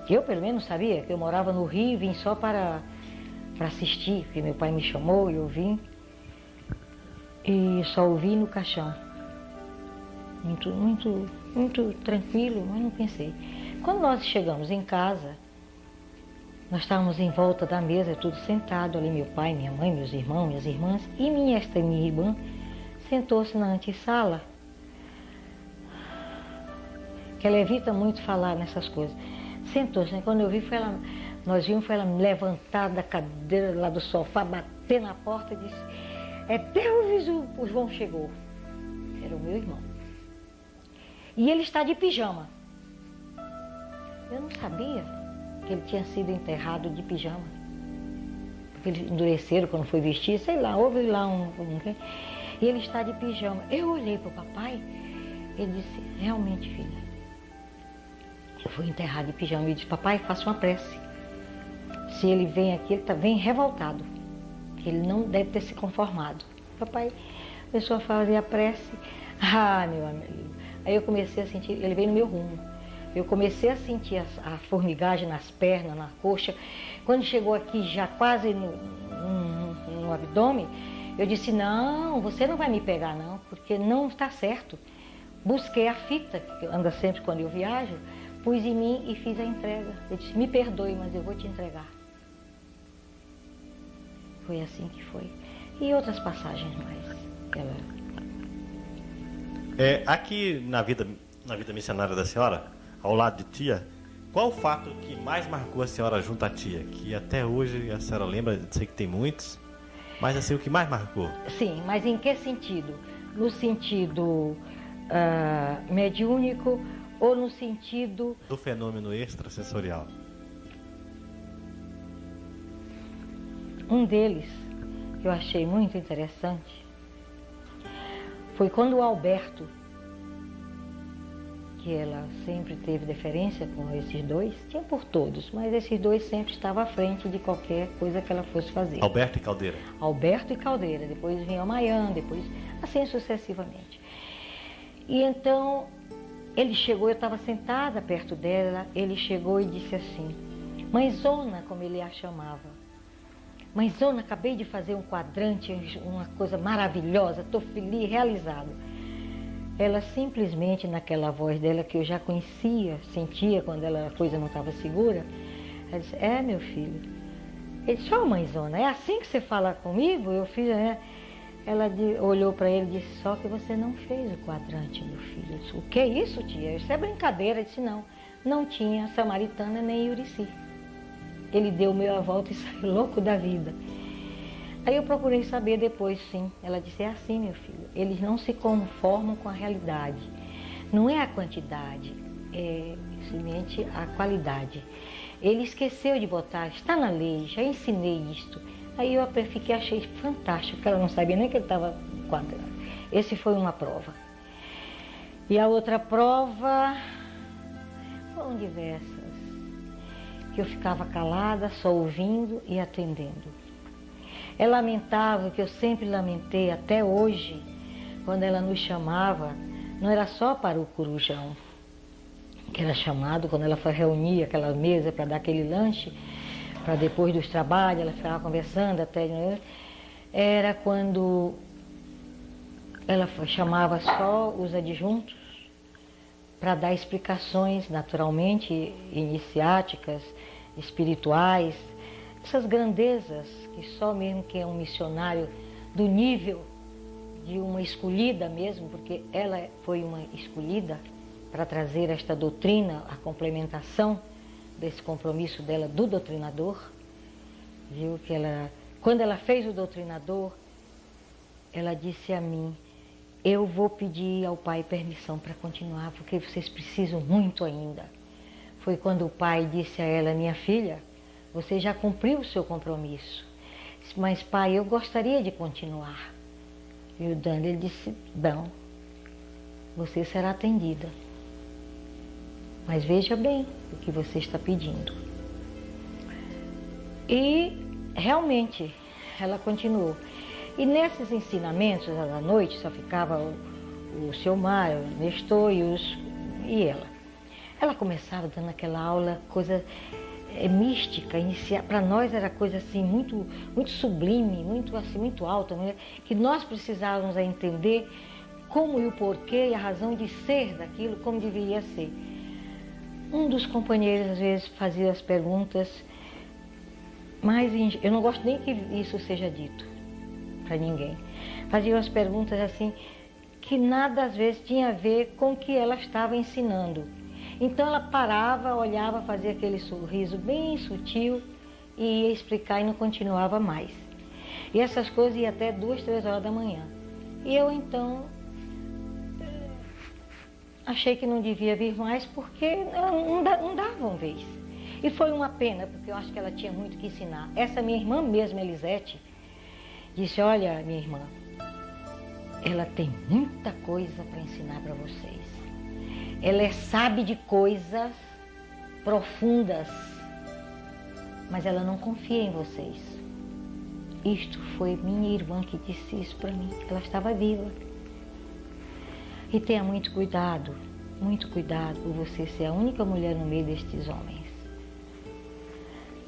que eu pelo menos sabia, que eu morava no Rio e vim só para assistir, porque meu pai me chamou e eu vim. E só ouvi no caixão. Muito tranquilo, mas não pensei. Quando nós chegamos em casa, nós estávamos em volta da mesa, tudo sentado ali, meu pai, minha mãe, meus irmãos, minhas irmãs, e minha irmã sentou-se na antessala, que ela evita muito falar nessas coisas. Sentou-se, né? Quando eu vi, nós vimos ela me levantar da cadeira lá do sofá, bater na porta e disse: "É Deus, o João chegou." Era o meu irmão. E ele está de pijama. Eu não sabia que ele tinha sido enterrado de pijama. Porque eles endureceram quando foi vestir, sei lá, houve lá e ele está de pijama. Eu olhei para o papai, ele disse: "Realmente, filha, eu fui enterrado de pijama." Ele disse: "Papai, faça uma prece. Se ele vem aqui, ele vem revoltado. Ele não deve ter se conformado." Papai começou a fazer a prece. Ah, meu amigo. Aí eu comecei a sentir, ele veio no meu rumo. Eu comecei a sentir a formigagem nas pernas, na coxa. Quando chegou aqui, já quase no abdômen, eu disse: "Não, você não vai me pegar não, porque não está certo." Busquei a fita, que anda sempre quando eu viajo, pus em mim e fiz a entrega. Eu disse: "Me perdoe, mas eu vou te entregar." Foi assim que foi. E outras passagens mais.
Aqui na vida missionária da senhora, ao lado de tia, qual o fato que mais marcou a senhora junto à tia? Que até hoje a senhora lembra, sei que tem muitos, mas assim, o que mais marcou?
Sim, mas em que sentido? No sentido mediúnico ou no sentido...
do fenômeno extrasensorial.
Um deles, que eu achei muito interessante, foi quando o Alberto, que ela sempre teve deferência com esses dois, tinha por todos, mas esses dois sempre estavam à frente de qualquer coisa que ela fosse fazer.
Alberto e Caldeira.
Alberto e Caldeira, depois vinha o Maian, depois assim sucessivamente. E então ele chegou, eu estava sentada perto dela, ele chegou e disse assim: "Mãezona", como ele a chamava, "Mãezona, acabei de fazer um quadrante, uma coisa maravilhosa, estou feliz, realizado." Ela simplesmente, naquela voz dela que eu já conhecia, sentia quando a coisa não estava segura, Ela disse, meu filho. Ele disse, mãezona, é assim que você fala comigo? Eu fiz, Ela olhou para ele e disse, só que você não fez o quadrante, meu filho. Eu disse, o que é isso, tia? Isso é brincadeira. Ele disse, não tinha Samaritana nem Urici. Ele deu meia volta e saiu louco da vida. Aí eu procurei saber depois, sim. Ela disse, é assim, meu filho. Eles não se conformam com a realidade. Não é a quantidade, é simplesmente a qualidade. Ele esqueceu de botar, está na lei, já ensinei isto. Aí eu achei fantástico, porque ela não sabia nem que ele estava quadrado. Esse foi uma prova. E a outra prova, foram diversas, que eu ficava calada, só ouvindo e atendendo. É lamentável, que eu sempre lamentei até hoje, quando ela nos chamava, não era só para o corujão, que era chamado, quando ela foi reunir aquela mesa para dar aquele lanche, para depois dos trabalhos, ela ficava conversando até, era quando ela chamava só os adjuntos para dar explicações, naturalmente, iniciáticas, espirituais, essas grandezas que só mesmo que é um missionário do nível de uma escolhida mesmo, porque ela foi uma escolhida para trazer esta doutrina, a complementação desse compromisso dela do doutrinador, viu? Que ela, quando ela fez o doutrinador, ela disse a mim, eu vou pedir ao pai permissão para continuar, porque vocês precisam muito ainda. Foi quando o pai disse a ela, minha filha, você já cumpriu o seu compromisso, mas pai, eu gostaria de continuar. E o Daniel disse, bom, você será atendida. Mas veja bem o que você está pedindo. E realmente ela continuou. E nesses ensinamentos à noite só ficava o seu Mário, o Nestor e ela. Ela começava dando aquela aula, coisa mística, para nós era coisa assim muito, muito sublime, muito assim, muito alta, né? Que nós precisávamos entender como e o porquê e a razão de ser daquilo, como deveria ser. Um dos companheiros às vezes fazia as perguntas, mas eu não gosto nem que isso seja dito para ninguém. Fazia as perguntas assim, que nada às vezes tinha a ver com o que ela estava ensinando. Então ela parava, olhava, fazia aquele sorriso bem sutil e ia explicar e não continuava mais. E essas coisas iam até 2, 3 horas da manhã. E eu então achei que não devia vir mais porque não davam vez. E foi uma pena, porque eu acho que ela tinha muito que ensinar. Essa minha irmã mesmo, Elisete, disse, olha, minha irmã, ela tem muita coisa para ensinar para vocês. Ela sabe de coisas profundas, mas ela não confia em vocês. Isto foi minha irmã que disse isso para mim, ela estava viva. E tenha muito cuidado por você ser a única mulher no meio destes homens.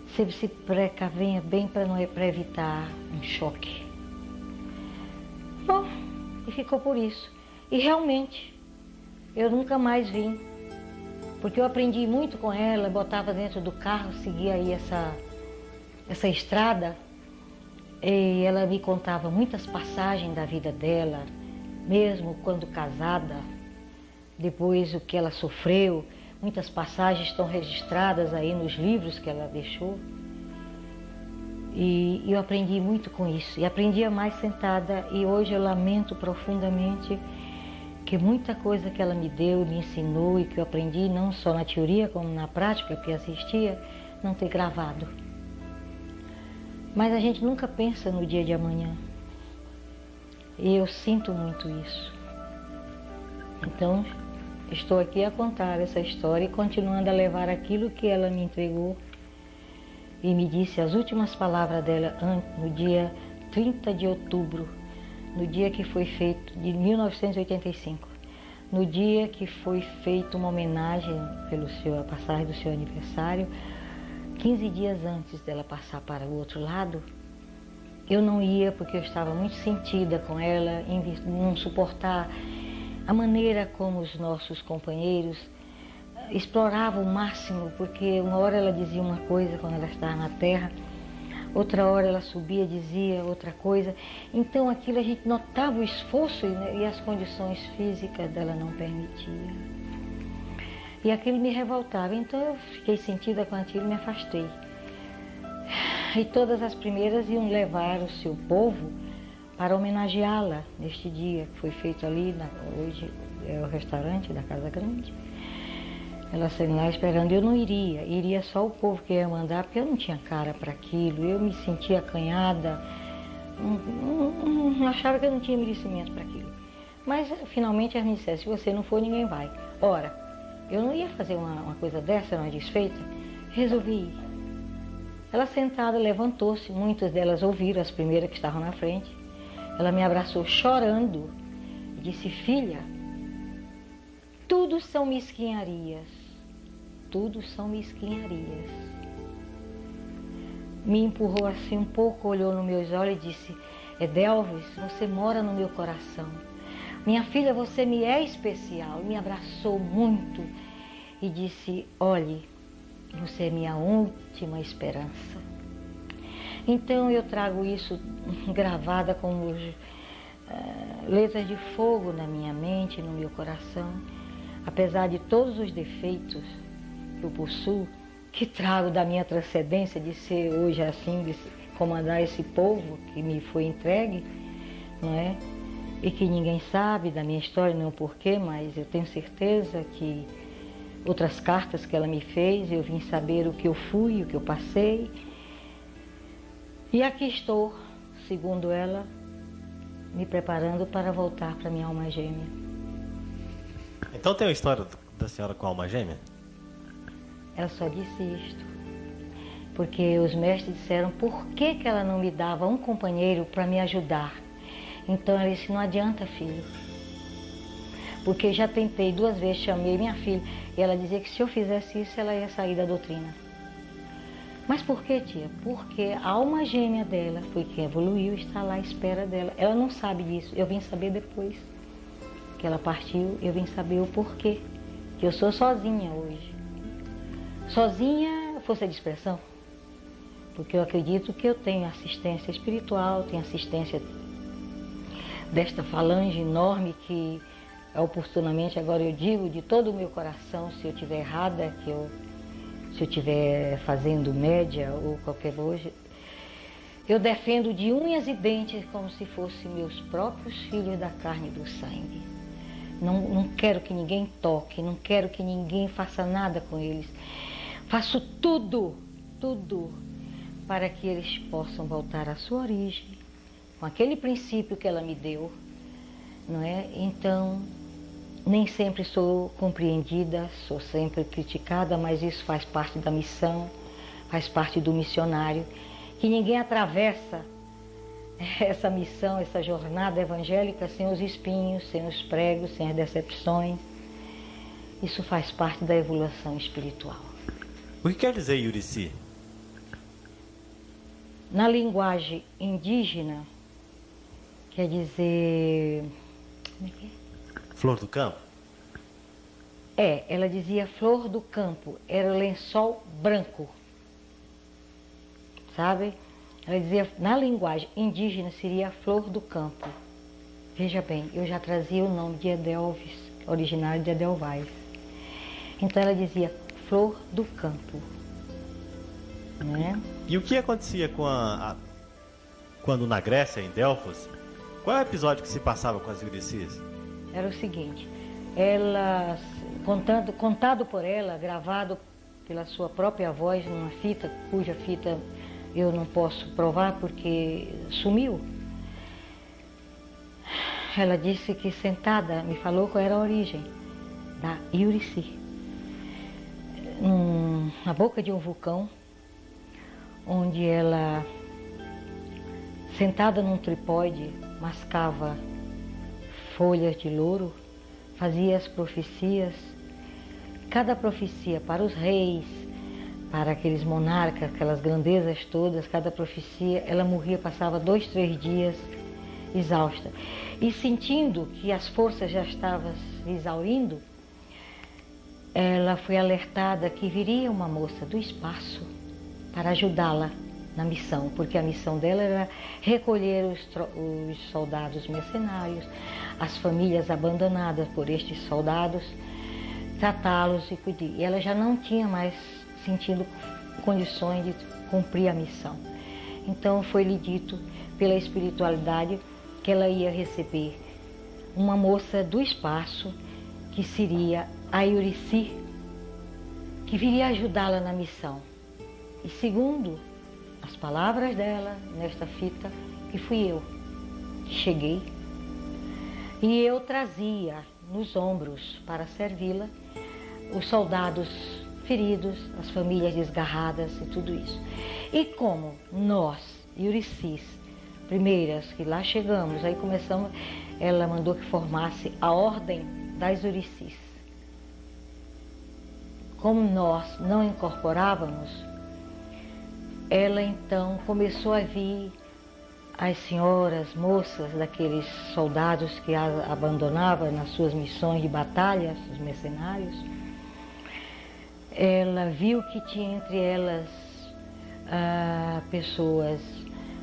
Você se precavenha bem para evitar um choque. Bom, e ficou por isso. E realmente, eu nunca mais vim, porque eu aprendi muito com ela, botava dentro do carro, seguia aí essa estrada, e ela me contava muitas passagens da vida dela, mesmo quando casada, depois o que ela sofreu, muitas passagens estão registradas aí nos livros que ela deixou. E eu aprendi muito com isso, e aprendia mais sentada, e hoje eu lamento profundamente que muita coisa que ela me deu, me ensinou e que eu aprendi, não só na teoria como na prática que assistia, não ter gravado. Mas a gente nunca pensa no dia de amanhã. E eu sinto muito isso. Então, estou aqui a contar essa história e continuando a levar aquilo que ela me entregou e me disse as últimas palavras dela no dia 30 de outubro, no dia que foi feito, de 1985, no dia que foi feita uma homenagem a passagem do seu aniversário, 15 dias antes dela passar para o outro lado. Eu não ia porque eu estava muito sentida com ela, em não suportar a maneira como os nossos companheiros explorava o máximo, porque uma hora ela dizia uma coisa quando ela estava na terra, outra hora ela subia e dizia outra coisa. Então aquilo a gente notava o esforço, né, e as condições físicas dela não permitiam. E aquilo me revoltava, então eu fiquei sentida com aquilo e me afastei. E todas as primeiras iam levar o seu povo para homenageá-la neste dia, que foi feito ali, hoje é o restaurante da Casa Grande. Ela saiu lá esperando, eu não iria só o povo que ia mandar, porque eu não tinha cara para aquilo, eu me sentia acanhada, não achava que eu não tinha merecimento para aquilo. Mas finalmente ela me disse, se você não for, ninguém vai. Ora, eu não ia fazer uma coisa dessa, uma desfeita, resolvi ir. Ela sentada levantou-se, muitas delas ouviram, as primeiras que estavam na frente. Ela me abraçou chorando e disse, filha, tudo são mesquinharias, tudo são mesquinharias. Me empurrou assim um pouco, olhou nos meus olhos e disse, Edelvis, você mora no meu coração. Minha filha, você me é especial. Me abraçou muito e disse, olhe, você é minha última esperança. Então eu trago isso gravada como letras de fogo na minha mente, no meu coração. Apesar de todos os defeitos que eu possuo, que trago da minha transcendência de ser hoje assim, de comandar esse povo que me foi entregue, não é? E que ninguém sabe da minha história, nem o porquê, mas eu tenho certeza que outras cartas que ela me fez, eu vim saber o que eu fui, o que eu passei. E aqui estou, segundo ela, me preparando para voltar para minha alma gêmea.
Então tem uma história da senhora com a alma gêmea?
Ela só disse isto, porque os mestres disseram por que ela não me dava um companheiro para me ajudar. Então ela disse, não adianta, filho, porque já tentei 2 vezes, chamei minha filha, e ela dizia que se eu fizesse isso, ela ia sair da doutrina. Mas por que, tia? Porque a alma gêmea dela foi quem evoluiu e está lá à espera dela. Ela não sabe disso, eu vim saber depois que ela partiu, eu vim saber o porquê, que eu sou sozinha hoje. Sozinha, força de expressão, porque eu acredito que eu tenho assistência espiritual, tenho assistência desta falange enorme que oportunamente, agora eu digo de todo o meu coração, se eu estiver errada, se eu estiver fazendo média ou qualquer coisa, eu defendo de unhas e dentes como se fossem meus próprios filhos da carne e do sangue. Não quero que ninguém toque, não quero que ninguém faça nada com eles. Faço tudo para que eles possam voltar à sua origem, com aquele princípio que ela me deu, não é? Então, nem sempre sou compreendida, sou sempre criticada, mas isso faz parte da missão, faz parte do missionário, que ninguém atravessa essa missão, essa jornada evangélica sem os espinhos, sem os pregos, sem as decepções. Isso faz parte da evolução espiritual.
O que quer dizer Yurici?
Na linguagem indígena, quer dizer... Como é que é?
Flor do campo?
Ela dizia flor do campo, era lençol branco, sabe? Ela dizia, na linguagem indígena seria flor do campo. Veja bem, eu já trazia o nome de Edelvis, originário de Edelweiss. Então ela dizia flor do campo, né?
E o que acontecia com quando na Grécia, em Delfos, qual é o episódio que se passava com as Yuricis?
Era o seguinte, ela, contado por ela, gravado pela sua própria voz numa fita, cuja fita eu não posso provar porque sumiu. Ela disse que sentada, me falou qual era a origem da Yurici. Na boca de um vulcão, onde ela, sentada num tripode, mascava folhas de louro, fazia as profecias, cada profecia para os reis, para aqueles monarcas, aquelas grandezas todas, cada profecia, ela morria, passava 2, 3 dias exausta. E sentindo que as forças já estavam se exaurindo, ela foi alertada que viria uma moça do espaço para ajudá-la na missão, porque a missão dela era recolher os soldados mercenários, as famílias abandonadas por estes soldados, tratá-los e cuidar. E ela já não tinha mais sentido condições de cumprir a missão. Então foi-lhe dito pela espiritualidade que ela ia receber uma moça do espaço, que seria a Yurici, que viria ajudá-la na missão. E segundo as palavras dela nesta fita, que fui eu que cheguei, e eu trazia nos ombros para servi-la os soldados feridos, as famílias desgarradas e tudo isso. E como nós, Yuricis, primeiras que lá chegamos, aí começamos, ela mandou que formasse a ordem das Yuricis. Como nós não incorporávamos, ela então começou a vir as senhoras, moças daqueles soldados que a abandonavam nas suas missões de batalha, os mercenários. Ela viu que tinha entre elas pessoas,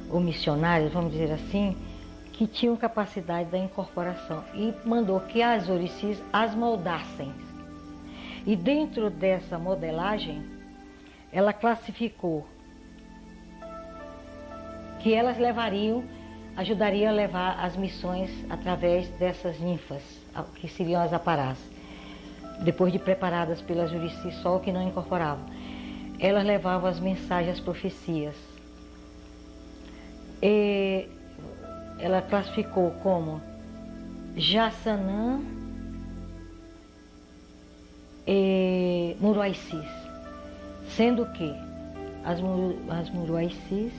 ou missionárias, vamos dizer assim, que tinham capacidade da incorporação, e mandou que as Yuricis as moldassem. E dentro dessa modelagem, ela classificou que elas ajudariam a levar as missões através dessas ninfas, que seriam as aparás, depois de preparadas pelas Yuricis, só que não incorporavam. Elas levavam as mensagens, as profecias. E ela classificou como Jassanã e Muruaicis, sendo que as Muruaicis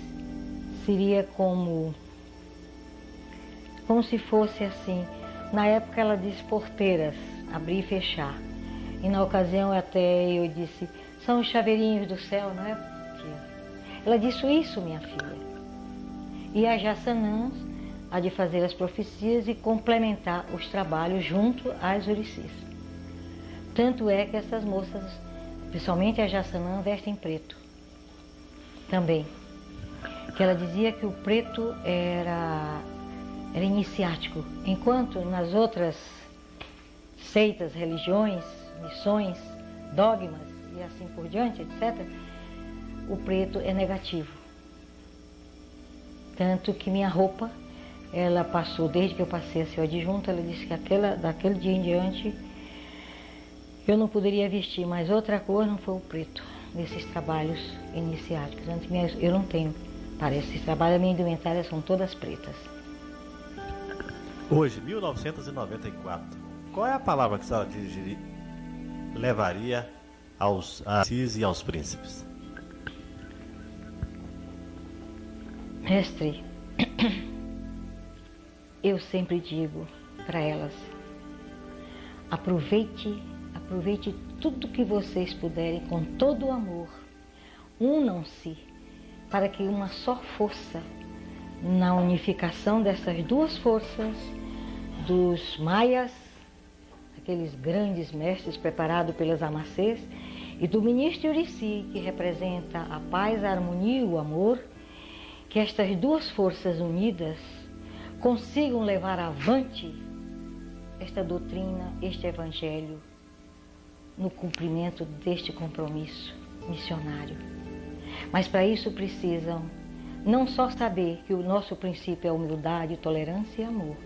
seria como se fosse assim, na época ela disse porteiras, abrir e fechar, e na ocasião até eu disse, são os chaveirinhos do céu, não é, tia? Ela disse isso, minha filha. E a Jassanãs há de fazer as profecias e complementar os trabalhos junto às Yuricis. Tanto é que essas moças, principalmente a Jassanã, vestem preto também. Que ela dizia que o preto era iniciático, enquanto nas outras seitas, religiões, missões, dogmas e assim por diante, etc., o preto é negativo. Tanto que minha roupa, ela passou, desde que eu passei a ser adjunta, ela disse que daquele dia em diante eu não poderia vestir mais outra cor, não foi o preto, nesses trabalhos iniciáticos. Tanto que eu não tenho. Parece que trabalho, a minha indumentária são todas pretas.
Hoje, 1994, qual é a palavra que a senhora levaria aos Yuricis e aos príncipes?
Mestre, eu sempre digo para elas, aproveite tudo que vocês puderem com todo o amor, unam-se para que uma só força, na unificação dessas duas forças, dos maias, aqueles grandes mestres preparados pelas amacês, e do ministro Yurici, que representa a paz, a harmonia e o amor, que estas duas forças unidas consigam levar avante esta doutrina, este evangelho, no cumprimento deste compromisso missionário. Mas para isso precisam não só saber que o nosso princípio é humildade, tolerância e amor,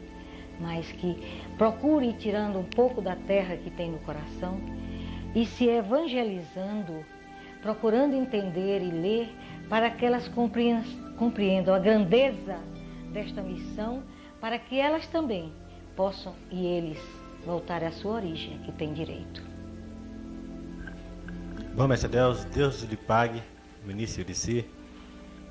mas que procure ir tirando um pouco da terra que tem no coração e se evangelizando, procurando entender e ler para que elas compreendam a grandeza desta missão, para que elas também possam e eles voltarem à sua origem, que tem direito.
Bom, mestre Deus lhe pague, ministro Yurici.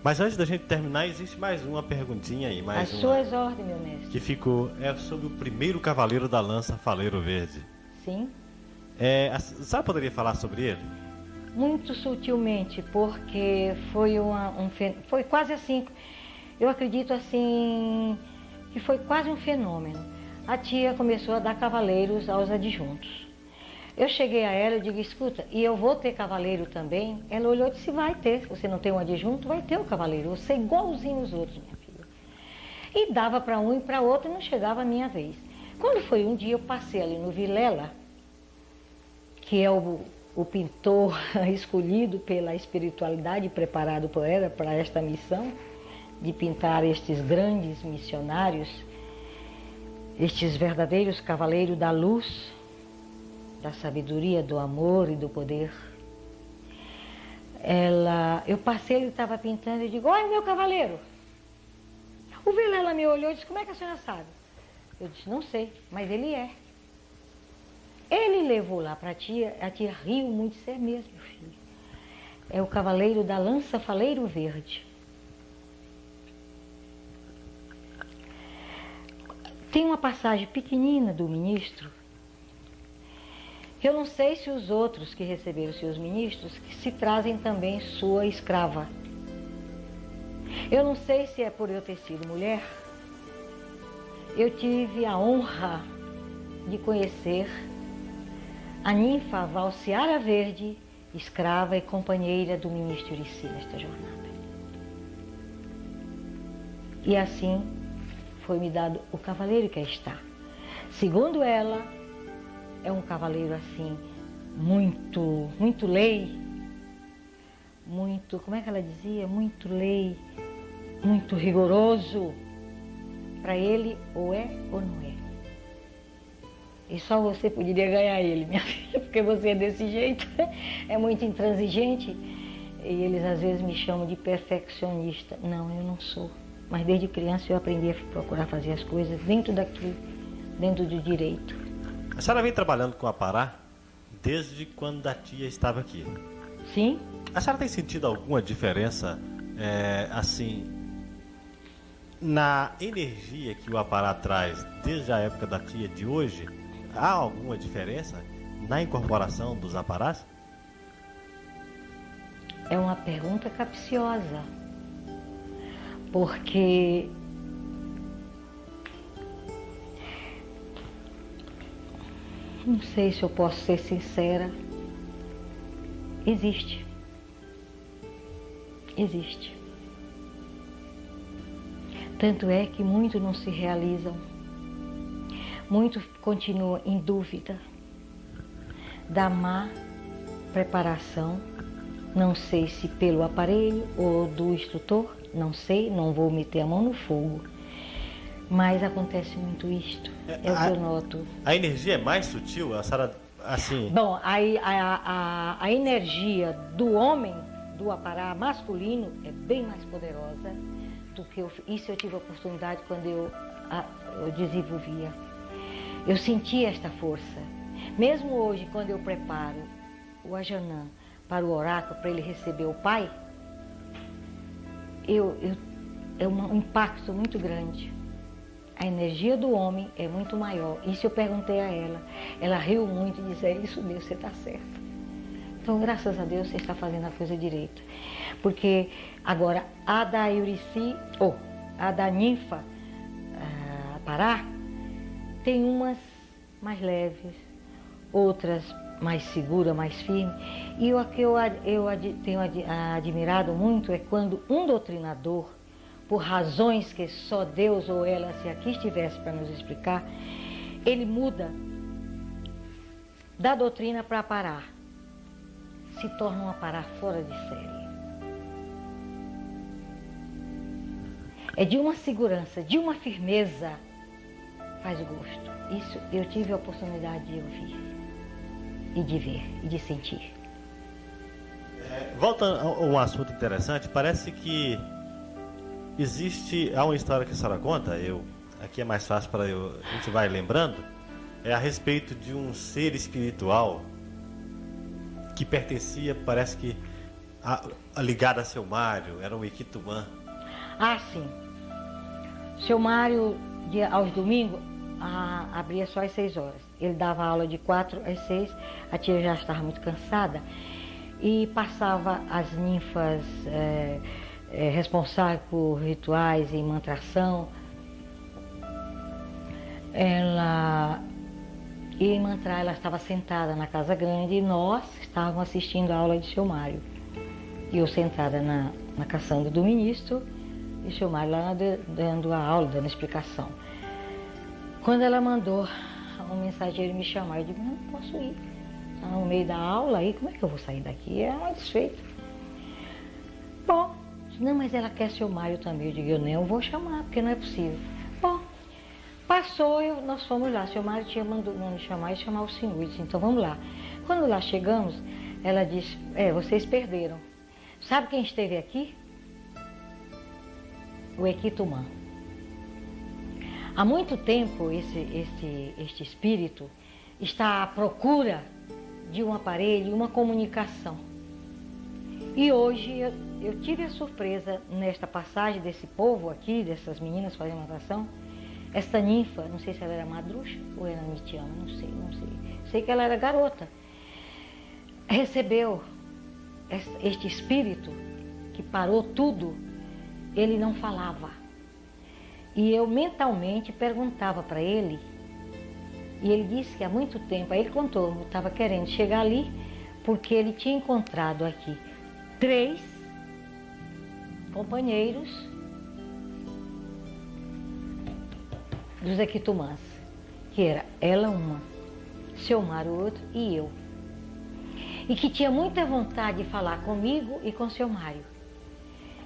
Mas antes da gente terminar, existe mais uma perguntinha aí.
As suas ordens, meu mestre.
Que ficou, sobre o primeiro cavaleiro da lança Faleiro Verde.
Sim.
A senhora poderia falar sobre ele?
Muito sutilmente, porque foi foi quase assim, eu acredito assim, que foi quase um fenômeno. A tia começou a dar cavaleiros aos adjuntos. Eu cheguei a ela e digo, escuta, e eu vou ter cavaleiro também? Ela olhou e disse, vai ter. Se você não tem um adjunto, vai ter o cavaleiro. Você é igualzinho os outros, minha filha. E dava para um e para outro e não chegava a minha vez. Quando foi um dia, eu passei ali no Vilela, que é o pintor escolhido pela espiritualidade, preparado por ela para esta missão, de pintar estes grandes missionários, estes verdadeiros cavaleiros da luz, da sabedoria, do amor e do poder. Eu passei, ele estava pintando e digo, olha meu cavaleiro. O Vilela me olhou e disse, como é que a senhora sabe? Eu disse, não sei, mas ele é. Ele levou lá para a tia riu muito, isso é mesmo, filho. É o cavaleiro da lança faleiro verde. Tem uma passagem pequenina do ministro. Eu não sei se os outros que receberam seus ministros que se trazem também sua escrava. Eu não sei se é por eu ter sido mulher. Eu tive a honra de conhecer a ninfa Valciara Verde, escrava e companheira do ministro Urici nesta jornada. E assim foi-me dado o cavaleiro que aí está. Segundo ela, é um cavaleiro assim, muito lei, muito, como é que ela dizia? Muito lei, muito rigoroso. Para ele, ou é ou não é. E só você poderia ganhar ele, minha filha, porque você é desse jeito, é muito intransigente. E eles às vezes me chamam de perfeccionista. Não, eu não sou. Mas desde criança eu aprendi a procurar fazer as coisas dentro daquilo, dentro do direito.
A senhora vem trabalhando com a Apará desde quando a tia estava aqui.
Sim.
A senhora tem sentido alguma diferença, assim, na energia que o Apará traz desde a época da tia de hoje? Há alguma diferença na incorporação dos Aparás?
É uma pergunta capciosa, porque não sei se eu posso ser sincera. Existe. Tanto é que muitos não se realizam. Muitos continuam em dúvida da má preparação, não sei se pelo aparelho ou do instrutor, não sei, não vou meter a mão no fogo, mas acontece muito isto, é o que eu noto.
A energia é mais sutil, a senhora, assim...
Bom, a energia do homem, do Apará masculino, é bem mais poderosa do que isso eu tive a oportunidade quando eu desenvolvia. Eu senti esta força. Mesmo hoje, quando eu preparo o Ajanã para o oráculo, para ele receber o pai, é um impacto muito grande. A energia do homem é muito maior. Isso eu perguntei a ela. Ela riu muito e disse, é isso mesmo, você está certa. Então, graças a Deus, você está fazendo a coisa direito. Porque agora, a da Urici, ou a da ninfa Apará, tem umas mais leves, outras mais seguras, mais firmes. E o que eu tenho admirado muito é quando um doutrinador, por razões que só Deus ou ela, se aqui estivesse para nos explicar, ele muda da doutrina para Apará, se torna um Apará fora de série. É de uma segurança, de uma firmeza, faz o gosto. Isso eu tive a oportunidade de ouvir, e de ver, e de sentir.
Volta a um assunto interessante, parece que há uma história que a senhora conta, aqui é mais fácil a gente vai lembrando, é a respeito de um ser espiritual que pertencia, parece que, ligado a seu Mário, era um Iquitumã.
Ah, sim. Seu Mário, aos domingos, abria só às 6 horas. Ele dava aula de 4 às 6, a tia já estava muito cansada, e passava as ninfas responsáveis por rituais e mantração. Ela E em Mantrá ela estava sentada na casa grande e nós estávamos assistindo a aula de seu Mário. E eu sentada na caçamba do ministro e seu Mário lá dando a aula, dando a explicação. Quando ela mandou um mensageiro me chamar, eu digo, não posso ir. Está no meio da aula aí, como é que eu vou sair daqui? É uma desfeita. Bom, não, mas ela quer seu Mário também. Eu digo, eu nem vou chamar, porque não é possível. Bom, passou, nós fomos lá. Seu Mário tinha mandado me chamar e chamar o senhor. Eu disse, então vamos lá. Quando lá chegamos, ela disse, vocês perderam. Sabe quem esteve aqui? O Equitumã. Há muito tempo este espírito está à procura de um aparelho, uma comunicação. E hoje eu tive a surpresa nesta passagem desse povo aqui, dessas meninas fazendo natação. Esta ninfa, não sei se ela era madruxa ou era mitiana, não sei. Sei que ela era garota. Recebeu este espírito que parou tudo, ele não falava. E eu mentalmente perguntava para ele, e ele disse que há muito tempo, aí ele contou, estava querendo chegar ali, porque ele tinha encontrado aqui 3 companheiros dos Equitumãs, que era ela uma, seu Mário outro e eu. E que tinha muita vontade de falar comigo e com seu Mário.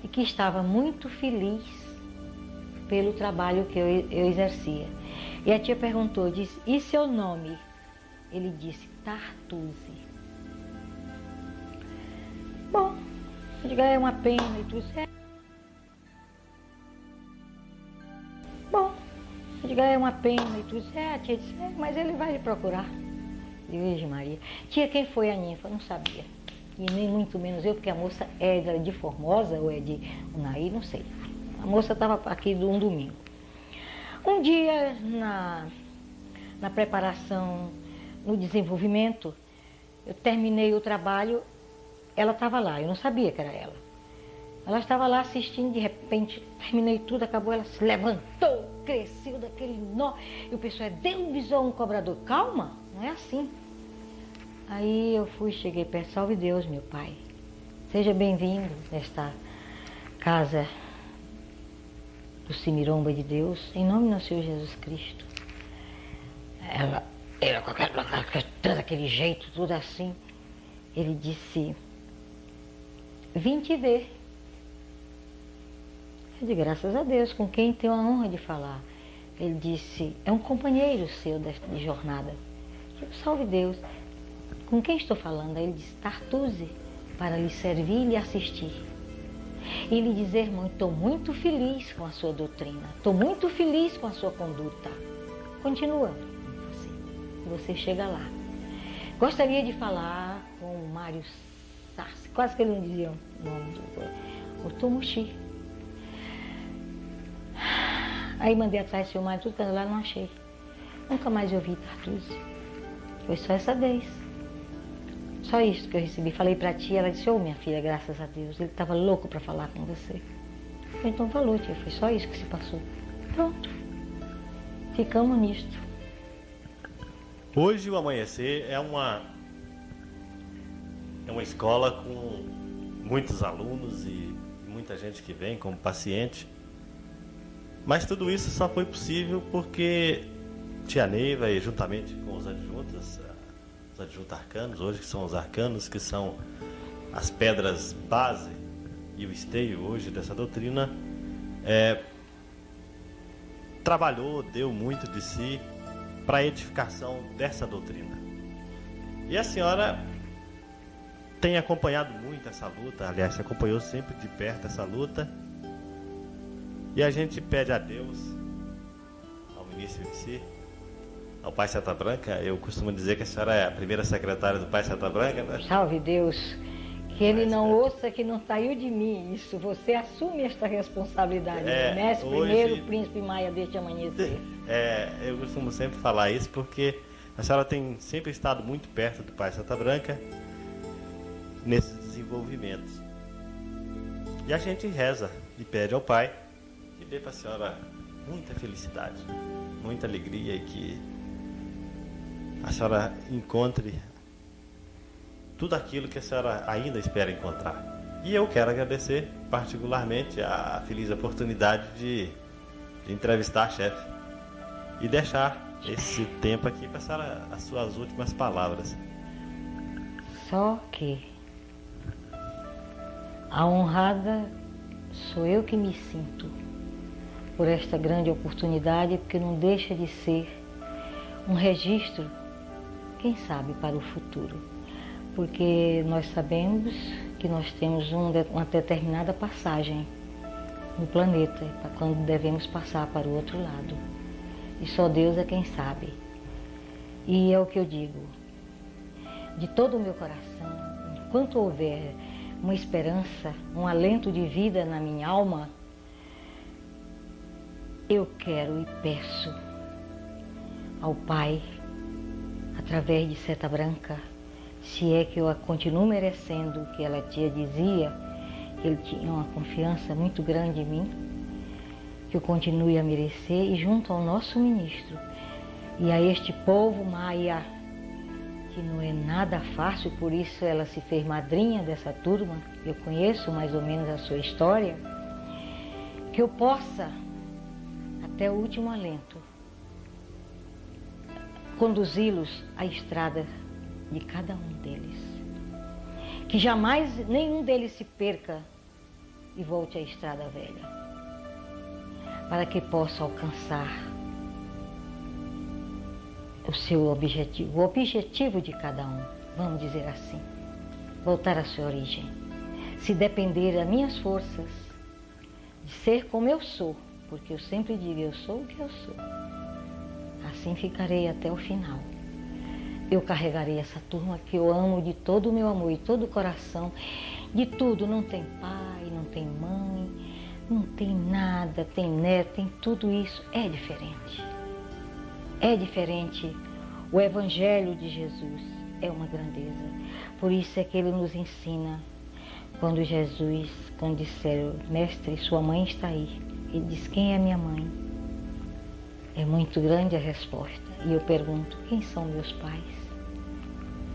E que estava muito feliz pelo trabalho que eu exercia. E a tia perguntou, disse, e seu nome? Ele disse, Tartuzi. Bom, eu digo, é uma pena e tudo certo. Bom, eu digo, é uma pena e tudo certo. A tia disse, mas ele vai lhe procurar. Virgem Maria. Tia, quem foi a ninfa? Não sabia. E nem muito menos eu, porque a moça é de Formosa ou é de Unaí, não sei. A moça estava aqui um domingo. Um dia, na preparação, no desenvolvimento, eu terminei o trabalho, ela estava lá, eu não sabia que era ela. Ela estava lá assistindo, de repente, terminei tudo, acabou, ela se levantou, cresceu daquele nó. E o pessoal, Deus visou um cobrador. Calma, não é assim. Aí eu cheguei perto, salve Deus, meu pai. Seja bem-vindo nesta casa do Cimiromba de Deus, em nome do nosso Senhor Jesus Cristo. Ela com aquele jeito, tudo assim. Ele disse, vim te ver. Eu disse, graças a Deus, com quem tenho a honra de falar. Ele disse, é um companheiro seu de jornada. Eu digo, salve Deus. Com quem estou falando? Aí ele disse, Tartuzi, para lhe servir e lhe assistir. E lhe dizer, irmão, estou muito feliz com a sua doutrina, estou muito feliz com a sua conduta. Continua você chega lá. Gostaria de falar com o Mário Sassi, quase que ele não dizia o nome do Tomuxi. Aí mandei atrás do seu Mário, tudo que lá não achei. Nunca mais ouvi Tartuzi. Foi só essa vez. Só isso que eu recebi. Falei pra tia, ela disse, minha filha, graças a Deus, ele estava louco para falar com você. Então falou, tia, foi só isso que se passou. Pronto. Ficamos nisto.
Hoje o Amanhecer é uma escola com muitos alunos e muita gente que vem como paciente. Mas tudo isso só foi possível porque tia Neiva, e juntamente com os adjuntos arcanos, hoje que são os arcanos, que são as pedras base e o esteio hoje dessa doutrina, trabalhou, deu muito de si para a edificação dessa doutrina. E a senhora tem acompanhado muito essa luta, aliás, se acompanhou sempre de perto essa luta, e a gente pede a Deus, ao início de si, ao Pai Santa Branca, eu costumo dizer que a senhora é a primeira secretária do Pai Santa Branca, né?
Salve Deus, que ele não ouça que não saiu de mim isso, você assume esta responsabilidade, mestre hoje, primeiro príncipe Maia deste amanhecer.
Eu costumo sempre falar isso porque a senhora tem sempre estado muito perto do Pai Santa Branca nesses desenvolvimentos. E a gente reza e pede ao Pai que dê para a senhora muita felicidade, muita alegria e que a senhora encontre tudo aquilo que a senhora ainda espera encontrar. E eu quero agradecer particularmente a feliz oportunidade de entrevistar a chefe e deixar esse tempo aqui para a senhora as suas últimas palavras.
Só que a honrada sou eu que me sinto por esta grande oportunidade, porque não deixa de ser um registro, quem sabe, para o futuro. Porque nós sabemos que nós temos uma determinada passagem no planeta, para quando devemos passar para o outro lado. E só Deus é quem sabe. E é o que eu digo, de todo o meu coração, enquanto houver uma esperança, um alento de vida na minha alma, eu quero e peço ao Pai, através de Seta Branca, se é que eu a continuo merecendo o que ela dizia, que ele tinha uma confiança muito grande em mim, que eu continue a merecer, e junto ao nosso ministro e a este povo maia, que não é nada fácil, por isso ela se fez madrinha dessa turma, eu conheço mais ou menos a sua história, que eu possa, até o último alento, conduzi-los à estrada de cada um deles. Que jamais nenhum deles se perca e volte à estrada velha, para que possa alcançar o seu objetivo, o objetivo de cada um, vamos dizer assim, voltar à sua origem. Se depender das minhas forças, de ser como eu sou, porque eu sempre digo, eu sou o que eu sou, assim ficarei até o final. Eu carregarei essa turma que eu amo de todo o meu amor e todo o coração, de tudo. Não tem pai, não tem mãe, não tem nada, tem neto, tem tudo isso. É diferente. É diferente. O Evangelho de Jesus é uma grandeza. Por isso é que ele nos ensina, quando disseram, mestre, sua mãe está aí. Ele diz, quem é minha mãe? É muito grande a resposta. E eu pergunto, quem são meus pais?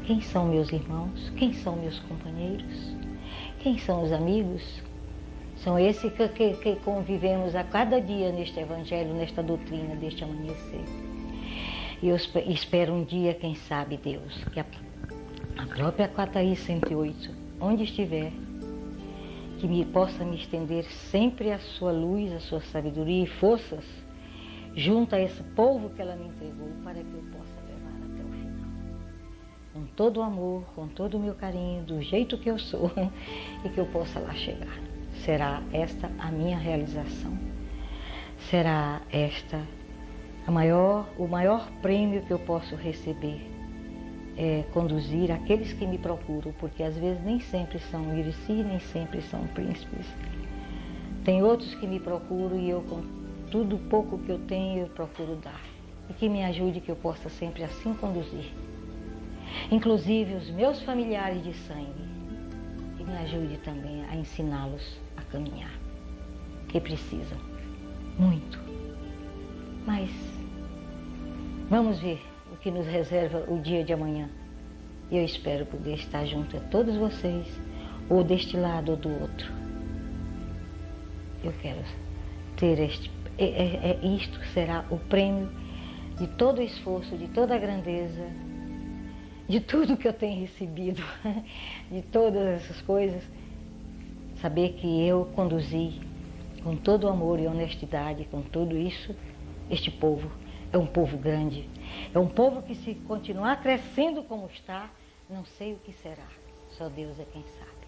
Quem são meus irmãos? Quem são meus companheiros? Quem são os amigos? São esses que convivemos a cada dia neste Evangelho, nesta doutrina, deste amanhecer. E eu espero um dia, quem sabe, Deus, que a própria Quataí 108, onde estiver, que possa me estender sempre a sua luz, a sua sabedoria e forças, junto a esse povo que ela me entregou, para que eu possa levar até o final. Com todo o amor, com todo o meu carinho, do jeito que eu sou, e que eu possa lá chegar. Será esta a minha realização. Será esta o maior prêmio que eu posso receber, é conduzir aqueles que me procuram, porque às vezes nem sempre são irici, nem sempre são príncipes. Tem outros que me procuram e eu, com tudo pouco que eu tenho, eu procuro dar. E que me ajude, que eu possa sempre assim conduzir. Inclusive os meus familiares de sangue, que me ajude também a ensiná-los a caminhar, que precisam muito. Mas vamos ver o que nos reserva o dia de amanhã. E eu espero poder estar junto a todos vocês, ou deste lado ou do outro. Eu quero ter isto será o prêmio de todo o esforço, de toda a grandeza, de tudo que eu tenho recebido, de todas essas coisas. Saber que eu conduzi com todo o amor e honestidade, com tudo isso, este povo é um povo grande. É um povo que, se continuar crescendo como está, não sei o que será. Só Deus é quem sabe.